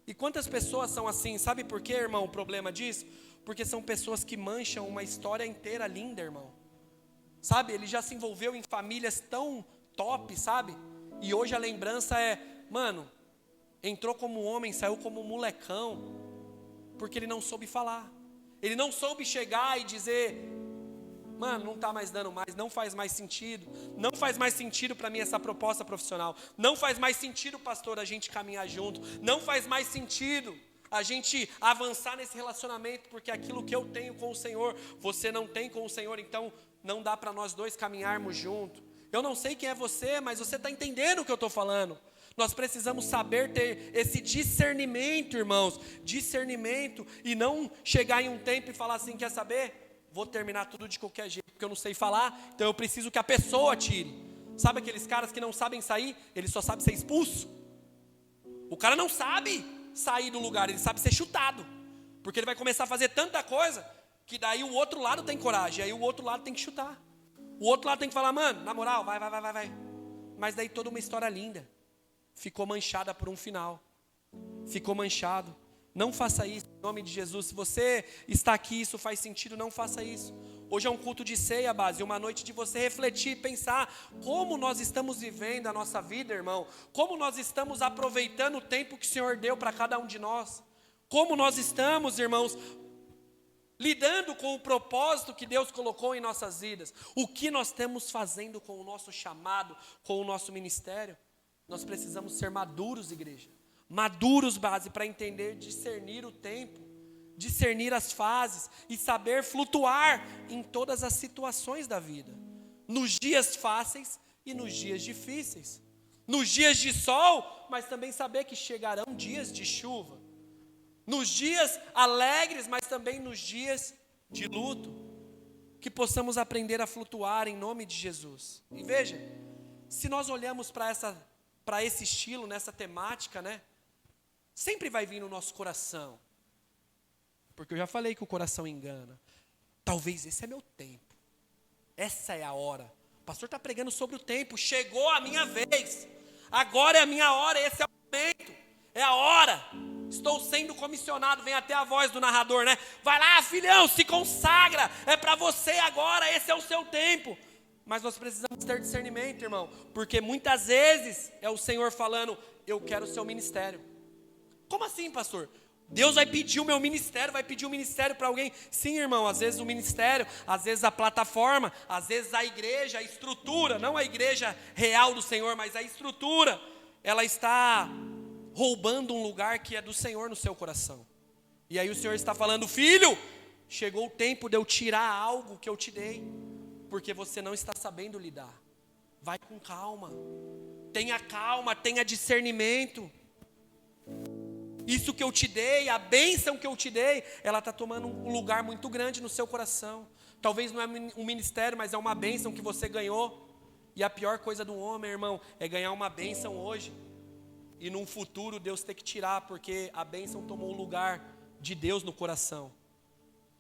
E quantas pessoas são assim? Sabe por quê, irmão, o problema disso? Porque são pessoas que mancham uma história inteira linda, irmão. Sabe, ele já se envolveu em famílias tão top, sabe? E hoje a lembrança é, mano, entrou como homem, saiu como molecão, porque ele não soube falar. Ele não soube chegar e dizer, mano, não está mais dando mais, não faz mais sentido. Não faz mais sentido para mim essa proposta profissional. Não faz mais sentido, pastor, a gente caminhar junto. Não faz mais sentido a gente avançar nesse relacionamento, porque aquilo que eu tenho com o Senhor, você não tem com o Senhor, então não dá para nós dois caminharmos junto. Eu não sei quem é você, mas você está entendendo o que eu estou falando. Nós precisamos saber ter esse discernimento, irmãos, discernimento, e não chegar em um tempo e falar assim, quer saber? Vou terminar tudo de qualquer jeito, porque eu não sei falar, então eu preciso que a pessoa tire. Sabe aqueles caras que não sabem sair, ele só sabe ser expulso? O cara não sabe sair do lugar, ele sabe ser chutado, porque ele vai começar a fazer tanta coisa, que daí o outro lado tem coragem, aí o outro lado tem que chutar, o outro lado tem que falar, mano, na moral, vai, mas daí toda uma história linda, ficou manchada por um final, ficou manchado. Não faça isso, em nome de Jesus. Se você está aqui, isso faz sentido, não faça isso. Hoje é um culto de ceia, base, uma noite de você refletir e pensar como nós estamos vivendo a nossa vida, irmão. Como nós estamos aproveitando o tempo que o Senhor deu para cada um de nós. Como nós estamos, irmãos, lidando com o propósito que Deus colocou em nossas vidas. O que nós estamos fazendo com o nosso chamado, com o nosso ministério. Nós precisamos ser maduros, igreja. Maduros, base, para entender, discernir o tempo, discernir as fases e saber flutuar em todas as situações da vida, nos dias fáceis e nos dias difíceis, nos dias de sol, mas também saber que chegarão dias de chuva. nos dias alegres, mas também nos dias de luto, que possamos aprender a flutuar em nome de Jesus. E veja, se nós olhamos para esse estilo, nessa temática, né, sempre vai vir no nosso coração, porque eu já falei que o coração engana. Talvez esse é meu tempo, essa é a hora. O pastor está pregando sobre o tempo, chegou a minha vez, agora é a minha hora, esse é o momento, é a hora. Estou sendo comissionado, vem até a voz do narrador, né? Vai lá, filhão, se consagra, é para você agora, esse é o seu tempo. Mas nós precisamos ter discernimento, irmão, porque muitas vezes é o Senhor falando, eu quero o seu ministério. Como assim, pastor? Deus vai pedir o meu ministério, vai pedir o ministério para alguém? Sim, irmão, às vezes o ministério, às vezes a plataforma, às vezes a igreja, a estrutura, não a igreja real do Senhor, mas a estrutura, ela está roubando um lugar que é do Senhor no seu coração. E aí o Senhor está falando, filho, chegou o tempo de eu tirar algo que eu te dei, porque você não está sabendo lidar. Vai com calma, tenha discernimento. Isso que eu te dei, a bênção que eu te dei, ela está tomando um lugar muito grande no seu coração. Talvez não é um ministério, mas é uma bênção que você ganhou. E a pior coisa do homem, irmão, é ganhar uma bênção hoje e num futuro Deus ter que tirar, porque a bênção tomou o lugar de Deus no coração.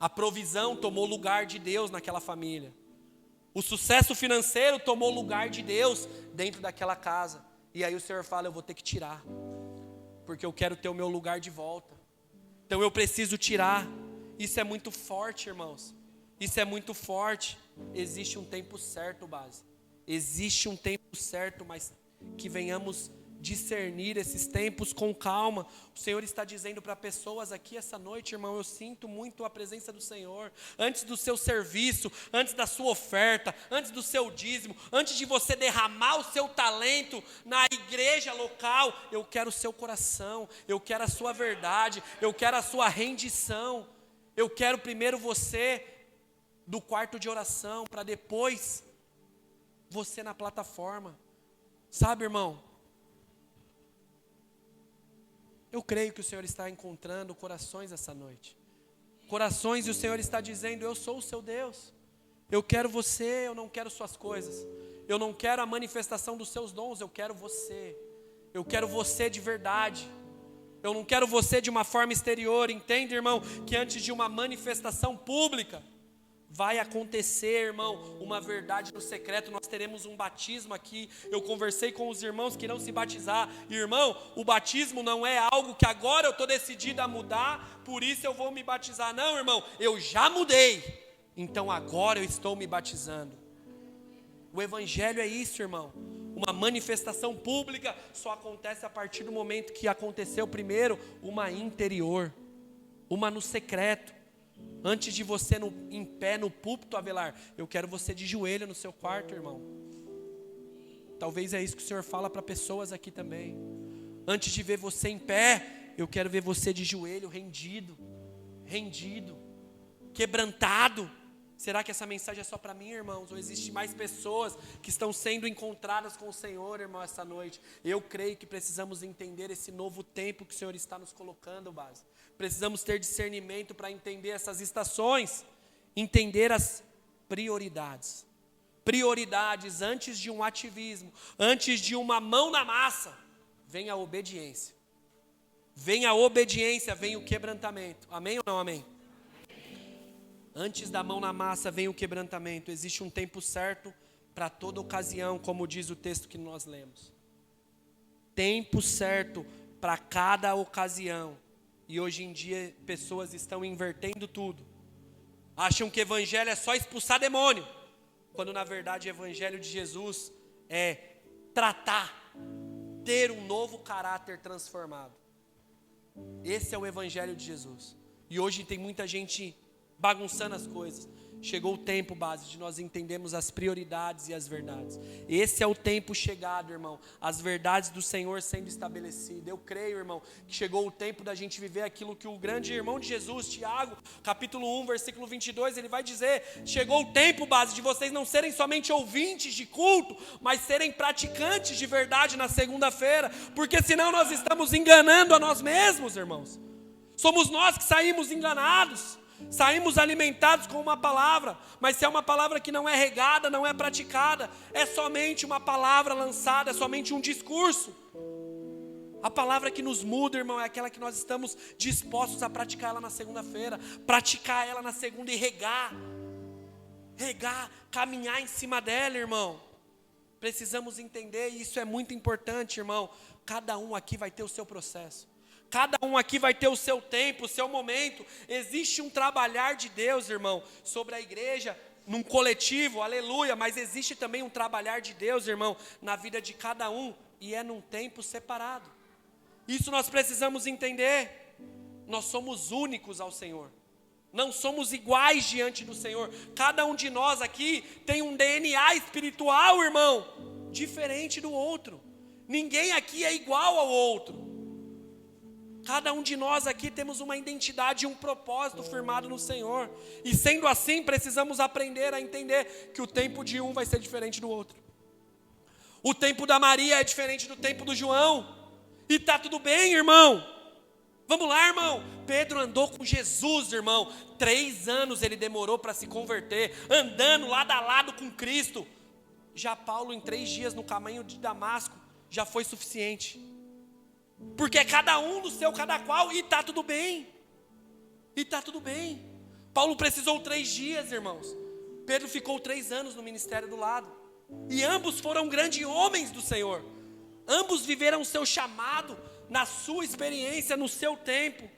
A provisão tomou o lugar de Deus naquela família. O sucesso financeiro tomou o lugar de Deus dentro daquela casa. E aí o Senhor fala, eu vou ter que tirar, porque eu quero ter o meu lugar de volta. Então eu preciso tirar. Isso é muito forte, irmãos. Isso é muito forte. Existe um tempo certo, base. Existe um tempo certo, mas que venhamos discernir esses tempos com calma. O Senhor está dizendo para pessoas aqui essa noite, irmão, eu sinto muito a presença do Senhor. Antes do seu serviço, antes da sua oferta, antes do seu dízimo, antes de você derramar o seu talento na igreja local, eu quero o seu coração, eu quero a sua verdade, eu quero a sua rendição. Eu quero primeiro você do quarto de oração, para depois você na plataforma. Sabe, irmão? Eu creio que o Senhor está encontrando corações essa noite. Corações, e o Senhor está dizendo, eu sou o seu Deus. Eu quero você, eu não quero suas coisas. Eu não quero a manifestação dos seus dons, eu quero você. Eu quero você de verdade. Eu não quero você de uma forma exterior. Entende, irmão, que antes de uma manifestação pública, vai acontecer, irmão, uma verdade no secreto. Nós teremos um batismo aqui. Eu conversei com os irmãos que irão se batizar. Irmão, o batismo não é algo que agora eu estou decidido a mudar, por isso eu vou me batizar. Não, irmão, eu já mudei, então agora eu estou me batizando. O evangelho é isso, irmão. Uma manifestação pública só acontece a partir do momento que aconteceu primeiro uma interior, uma no secreto. Antes de você em pé no púlpito, Avelar, eu quero você de joelho no seu quarto, irmão. Talvez é isso que o Senhor fala para pessoas aqui também. Antes de ver você em pé, eu quero ver você de joelho, rendido, quebrantado. Será que essa mensagem é só para mim, irmãos? Ou existe mais pessoas que estão sendo encontradas com o Senhor, irmão, essa noite? Eu creio que precisamos entender esse novo tempo que o Senhor está nos colocando, base. Precisamos ter discernimento para entender essas estações, entender as prioridades. Prioridades antes de um ativismo, antes de uma mão na massa, vem a obediência. Vem a obediência, vem o quebrantamento. Amém ou não amém? Antes da mão na massa vem o quebrantamento. Existe um tempo certo para toda ocasião, como diz o texto que nós lemos. Tempo certo para cada ocasião. E hoje em dia pessoas estão invertendo tudo. Acham que evangelho é só expulsar demônio, quando na verdade o evangelho de Jesus é tratar, ter um novo caráter transformado. Esse é o evangelho de Jesus. E hoje tem muita gente bagunçando as coisas. Chegou o tempo, base, de nós entendermos as prioridades e as verdades. Esse é o tempo chegado, irmão. As verdades do Senhor sendo estabelecidas. Eu creio, irmão, que chegou o tempo da gente viver aquilo que o grande irmão de Jesus, Tiago, capítulo 1, versículo 22, ele vai dizer, chegou o tempo, base, de vocês não serem somente ouvintes de culto, mas serem praticantes de verdade na segunda-feira, porque senão nós estamos enganando a nós mesmos, irmãos. Somos nós que saímos enganados, saímos alimentados com uma palavra, mas se é uma palavra que não é regada, não é praticada, é somente uma palavra lançada, é somente um discurso. A palavra que nos muda, irmão, é aquela que nós estamos dispostos a praticar ela na segunda-feira, praticar ela na segunda e regar, caminhar em cima dela, irmão. Precisamos entender, e isso é muito importante, irmão. Cada um aqui vai ter o seu processo. Cada um aqui vai ter o seu tempo, o seu momento. Existe um trabalhar de Deus, irmão, sobre a igreja, num coletivo, aleluia. Mas existe também um trabalhar de Deus, irmão, na vida de cada um. E é num tempo separado. Isso nós precisamos entender. Nós somos únicos ao Senhor. Não somos iguais diante do Senhor. Cada um de nós aqui tem um DNA espiritual, irmão, diferente do outro. Ninguém aqui é igual ao outro. Cada um de nós aqui temos uma identidade e um propósito firmado no Senhor. E sendo assim, precisamos aprender a entender que o tempo de um vai ser diferente do outro. O tempo da Maria é diferente do tempo do João. E está tudo bem, irmão. Vamos lá, irmão. Pedro andou com Jesus, irmão. 3 anos ele demorou para se converter, andando lado a lado com Cristo. Já Paulo, em 3 dias no caminho de Damasco, já foi suficiente. Porque cada um no seu, cada qual, e está tudo bem. E está tudo bem. Paulo precisou 3 dias, irmãos. Pedro ficou 3 anos no ministério do lado. E ambos foram grandes homens do Senhor. Ambos viveram o seu chamado, na sua experiência, no seu tempo.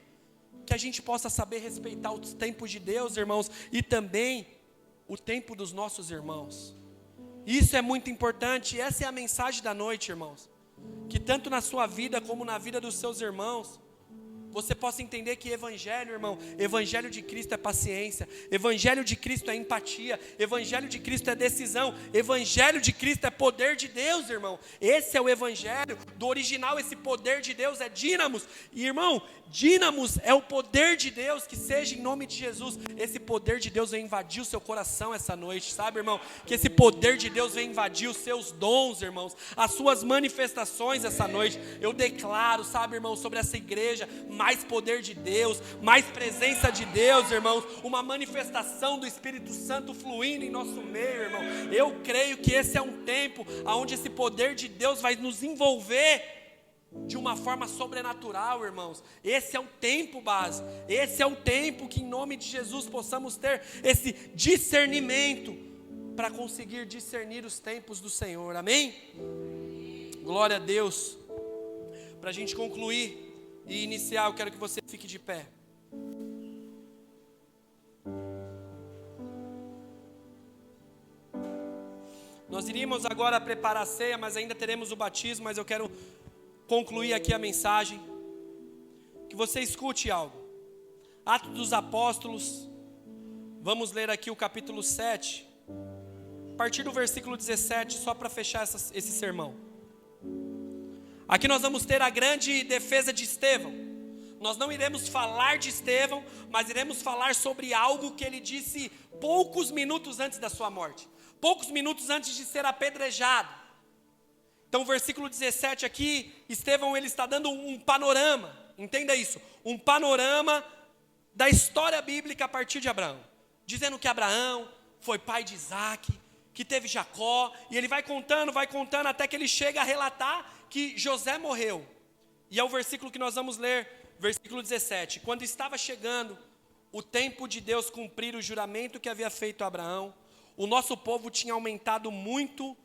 Que a gente possa saber respeitar os tempos de Deus, irmãos, e também o tempo dos nossos irmãos. Isso é muito importante, essa é a mensagem da noite, irmãos. Que tanto na sua vida como na vida dos seus irmãos, você possa entender que evangelho, irmão, evangelho de Cristo é paciência, evangelho de Cristo é empatia, evangelho de Cristo é decisão, evangelho de Cristo é poder de Deus, irmão. Esse é o evangelho do original, esse poder de Deus é dínamos. E, irmão, dínamos é o poder de Deus, que seja em nome de Jesus. Esse poder de Deus vem invadir o seu coração essa noite, sabe, irmão? Que esse poder de Deus vem invadir os seus dons, irmãos, as suas manifestações essa noite. Eu declaro, sabe, irmão, sobre essa igreja, mais poder de Deus, mais presença de Deus, irmãos, uma manifestação do Espírito Santo fluindo em nosso meio, irmão. Eu creio que esse é um tempo onde esse poder de Deus vai nos envolver de uma forma sobrenatural, irmãos. Esse é o tempo base, esse é o tempo que em nome de Jesus possamos ter esse discernimento para conseguir discernir os tempos do Senhor, amém? Glória a Deus. Para a gente concluir e iniciar, eu quero que você fique de pé. Nós iríamos agora preparar a ceia, mas ainda teremos o batismo, mas eu quero concluir aqui a mensagem. Que você escute algo. Atos dos Apóstolos, vamos ler aqui o capítulo 7, a partir do versículo 17, só para fechar esse sermão. Aqui nós vamos ter a grande defesa de Estevão. Nós não iremos falar de Estevão, mas iremos falar sobre algo que ele disse poucos minutos antes da sua morte. Poucos minutos antes de ser apedrejado. Então o versículo 17 aqui, Estevão ele está dando um panorama, entenda isso, um panorama da história bíblica a partir de Abraão. Dizendo que Abraão foi pai de Isaac, que teve Jacó, e ele vai contando até que ele chega a relatar que José morreu. E é o versículo que nós vamos ler, versículo 17. Quando estava chegando o tempo de Deus cumprir o juramento que havia feito a Abraão, o nosso povo tinha aumentado muito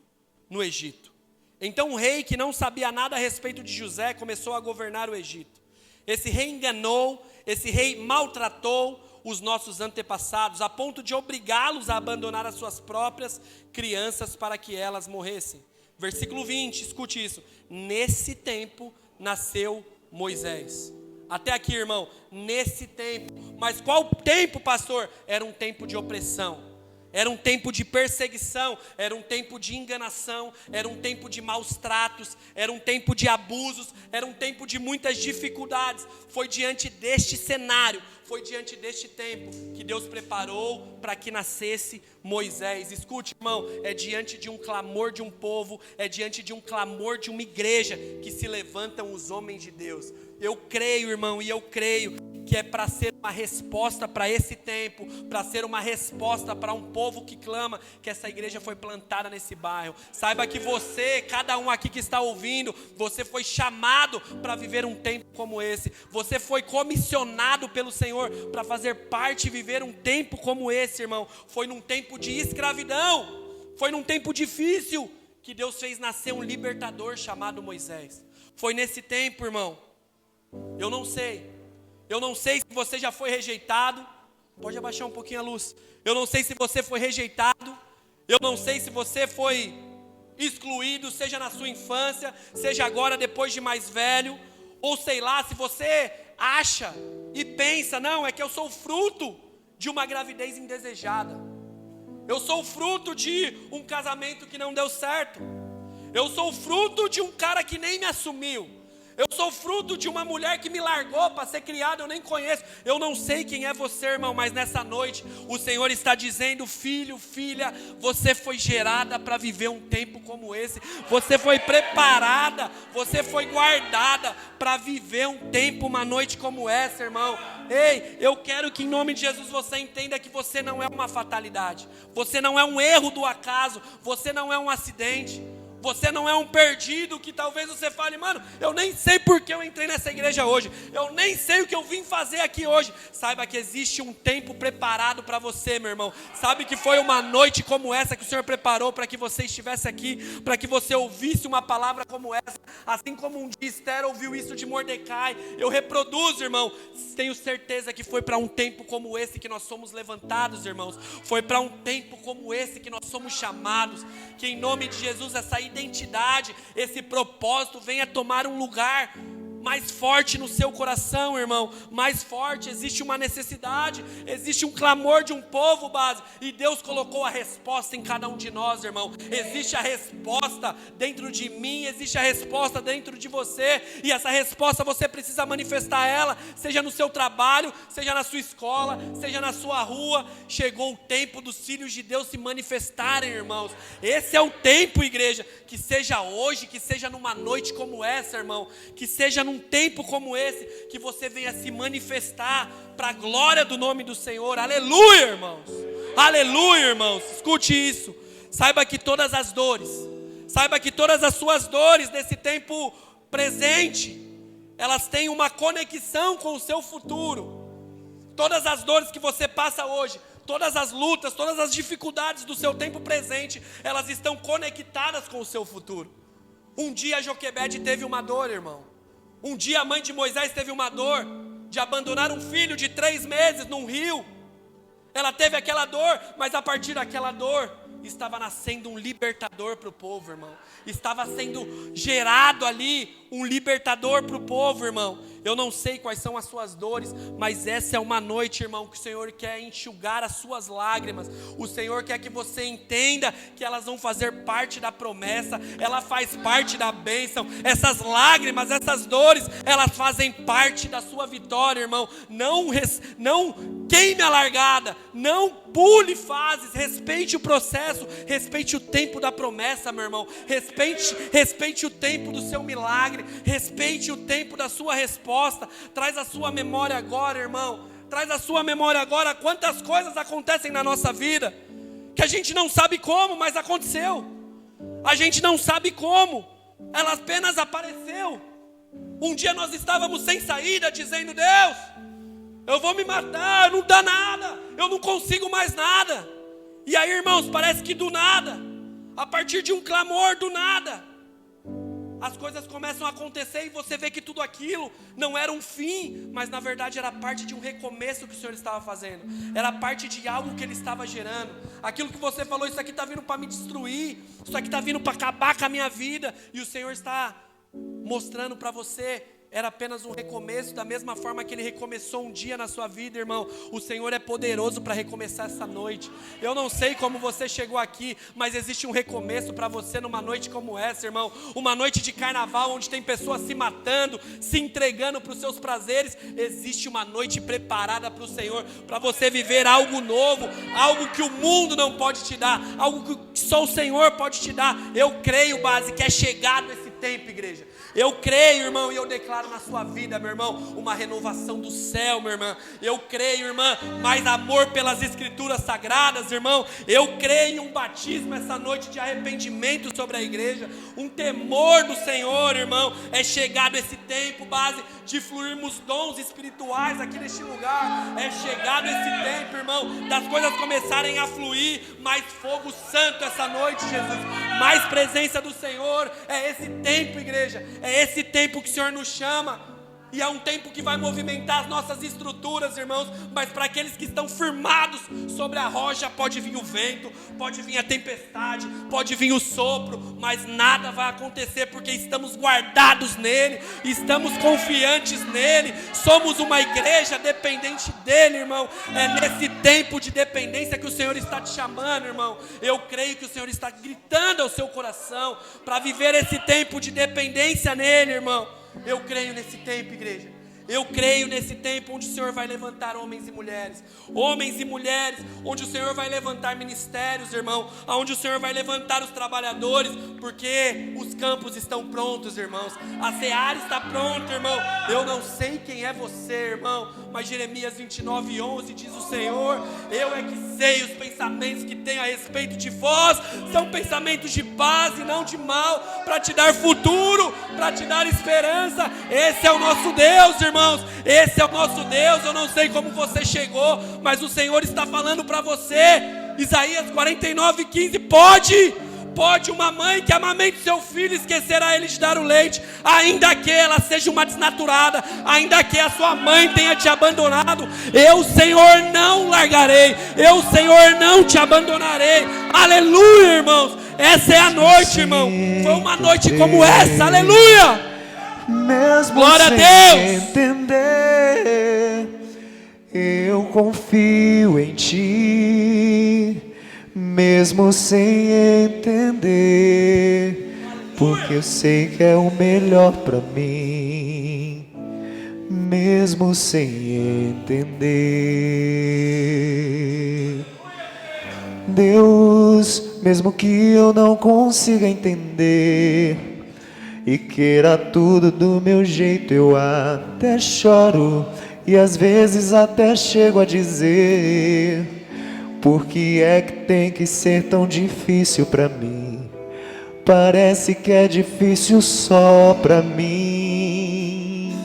no Egito. Então um rei que não sabia nada a respeito de José começou a governar o Egito. Esse rei enganou, esse rei maltratou os nossos antepassados, a ponto de obrigá-los a abandonar as suas próprias crianças para que elas morressem. Versículo 20, escute isso. Nesse tempo nasceu Moisés. Até aqui, irmão, nesse tempo. Mas qual tempo, pastor? Era um tempo de opressão. Era um tempo de perseguição, era um tempo de enganação, era um tempo de maus tratos, era um tempo de abusos, era um tempo de muitas dificuldades. Foi diante deste cenário, foi diante deste tempo que Deus preparou para que nascesse Moisés. Escute, irmão, é diante de um clamor de um povo, é diante de um clamor de uma igreja que se levantam os homens de Deus. Eu creio, irmão, e eu creio que é para ser uma resposta para esse tempo, para ser uma resposta para um povo que clama, que essa igreja foi plantada nesse bairro. Saiba que você, cada um aqui que está ouvindo, você foi chamado para viver um tempo como esse. Você foi comissionado pelo Senhor para fazer parte e viver um tempo como esse, irmão. Foi num tempo de escravidão, foi num tempo difícil que Deus fez nascer um libertador chamado Moisés. Foi nesse tempo, irmão. Eu não sei se você já foi rejeitado. Pode abaixar um pouquinho a luz. Eu não sei se você foi rejeitado. Eu não sei se você foi excluído, seja na sua infância, seja agora depois de mais velho. Ou sei lá, se você acha e pensa, não, é que eu sou fruto de uma gravidez indesejada. Eu sou fruto de um casamento que não deu certo. Eu sou fruto de um cara que nem me assumiu. Eu sou fruto de uma mulher que me largou para ser criada, eu nem conheço. Eu não sei quem é você, irmão, mas nessa noite o Senhor está dizendo: filho, filha, você foi gerada para viver um tempo como esse. Você foi preparada, você foi guardada para viver um tempo, uma noite como essa, irmão. Ei, eu quero que em nome de Jesus você entenda que você não é uma fatalidade. Você não é um erro do acaso, você não é um acidente. Você não é um perdido que talvez você fale, mano, eu nem sei por que eu entrei nessa igreja hoje. Eu nem sei o que eu vim fazer aqui hoje. Saiba que existe um tempo preparado para você, meu irmão. Sabe que foi uma noite como essa que o Senhor preparou para que você estivesse aqui, para que você ouvisse uma palavra como essa. Assim como um dia Esther ouviu isso de Mordecai. Eu reproduzo, irmão. Tenho certeza que foi para um tempo como esse que nós somos levantados, irmãos. Foi para um tempo como esse que nós somos chamados. Que em nome de Jesus essa identidade, esse propósito venha tomar um lugar mais forte no seu coração, irmão, mais forte. Existe uma necessidade, existe um clamor de um povo, base, e Deus colocou a resposta em cada um de nós, irmão. Existe a resposta dentro de mim, existe a resposta dentro de você, e essa resposta você precisa manifestar ela, seja no seu trabalho, seja na sua escola, seja na sua rua. Chegou o tempo dos filhos de Deus se manifestarem, irmãos. Esse é o tempo, igreja, que seja hoje, que seja numa noite como essa, irmão, que seja num tempo como esse, que você venha se manifestar para a glória do nome do Senhor. Aleluia, irmãos. Aleluia, irmãos. Escute isso. Saiba que todas as dores, saiba que todas as suas dores desse tempo presente, elas têm uma conexão com o seu futuro. Todas as dores que você passa hoje, todas as lutas, todas as dificuldades do seu tempo presente, elas estão conectadas com o seu futuro. Um dia Joquebede teve uma dor, irmão. Um dia a mãe de Moisés teve uma dor de abandonar um filho de 3 meses num rio. Ela teve aquela dor, mas a partir daquela dor estava nascendo um libertador para o povo, irmão. Estava sendo gerado ali um libertador para o povo, irmão. Eu não sei quais são as suas dores, mas essa é uma noite, irmão, que o Senhor quer enxugar as suas lágrimas. O Senhor quer que você entenda que elas vão fazer parte da promessa, ela faz parte da bênção. Essas lágrimas, essas dores, elas fazem parte da sua vitória, irmão. Não queime a largada, não pule fases, respeite o processo, respeite o tempo da promessa, meu irmão. Respeite o tempo do seu milagre, respeite o tempo da sua resposta. Traz a sua memória agora, irmão. Traz a sua memória agora quantas coisas acontecem na nossa vida que a gente não sabe como, mas aconteceu. A gente não sabe como, ela apenas apareceu. Um dia nós estávamos sem saída, dizendo: Deus, eu vou me matar, não dá nada, eu não consigo mais nada. E aí, irmãos, parece que do nada, a partir de um clamor do nada, as coisas começam a acontecer e você vê que tudo aquilo não era um fim, mas na verdade era parte de um recomeço que o Senhor estava fazendo. Era parte de algo que Ele estava gerando. Aquilo que você falou, isso aqui está vindo para me destruir, isso aqui está vindo para acabar com a minha vida, e o Senhor está mostrando para você, era apenas um recomeço, da mesma forma que Ele recomeçou um dia na sua vida, irmão. O Senhor é poderoso para recomeçar essa noite. Eu não sei como você chegou aqui, mas existe um recomeço para você numa noite como essa, irmão. Uma noite de carnaval, onde tem pessoas se matando, se entregando para os seus prazeres. Existe uma noite preparada para o Senhor, para você viver algo novo, algo que o mundo não pode te dar, algo que só o Senhor pode te dar. Eu creio, base, que é chegado esse tempo, igreja. Eu creio, irmão, e eu declaro na sua vida, meu irmão, uma renovação do céu, minha irmã. Eu creio, irmã, mais amor pelas escrituras sagradas, irmão. Eu creio em um batismo essa noite de arrependimento sobre a igreja, um temor do Senhor, irmão. É chegado esse tempo, base, de fluirmos dons espirituais aqui neste lugar. É chegado esse tempo, irmão, das coisas começarem a fluir, mais fogo santo essa noite, Jesus, mais presença do Senhor. É esse tempo, igreja, é esse tempo que o Senhor nos chama. E é um tempo que vai movimentar as nossas estruturas, irmãos. Mas para aqueles que estão firmados sobre a rocha, pode vir o vento, pode vir a tempestade, pode vir o sopro, mas nada vai acontecer, porque estamos guardados nele, estamos confiantes nele. Somos uma igreja dependente dele, irmão. É nesse tempo de dependência que o Senhor está te chamando, irmão. Eu creio que o Senhor está gritando ao seu coração para viver esse tempo de dependência nele, irmão. Eu creio nesse tempo, igreja. Eu creio nesse tempo onde o Senhor vai levantar homens e mulheres, onde o Senhor vai levantar ministérios, irmão, onde o Senhor vai levantar os trabalhadores, porque os campos estão prontos, irmãos. A seara está pronta, irmão. Eu não sei quem é você, irmão, mas Jeremias 29:11 diz o Senhor: eu é que sei os pensamentos que tenho a respeito de vós, são pensamentos de paz e não de mal, para te dar futuro, para te dar esperança. Esse é o nosso Deus, irmão. Irmãos, esse é o nosso Deus. Eu não sei como você chegou, mas o Senhor está falando para você. Isaías 49:15. Pode uma mãe que amamente seu filho esquecerá ele de dar o leite, ainda que ela seja uma desnaturada, ainda que a sua mãe tenha te abandonado, eu, Senhor, não largarei, eu, Senhor, não te abandonarei. Aleluia, irmãos. Essa é a noite, irmão. Foi uma noite como essa, aleluia. Mesmo glória sem a Deus. Entender, eu confio em ti, mesmo sem entender, porque eu sei que é o melhor pra mim, mesmo sem entender. Deus, mesmo que eu não consiga entender e queira tudo do meu jeito, eu até choro e às vezes até chego a dizer: por que é que tem que ser tão difícil pra mim? Parece que é difícil só pra mim.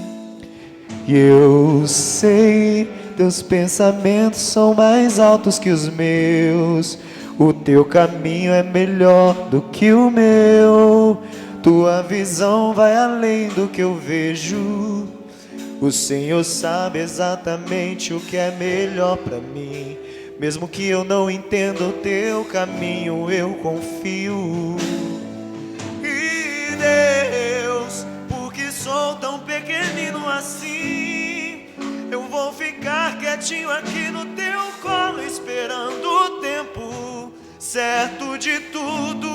E eu sei, teus pensamentos são mais altos que os meus, o teu caminho é melhor do que o meu. Tua visão vai além do que eu vejo. O Senhor sabe exatamente o que é melhor pra mim. Mesmo que eu não entenda o teu caminho, eu confio. E Deus, porque sou tão pequenino assim, eu vou ficar quietinho aqui no teu colo, esperando o tempo certo de tudo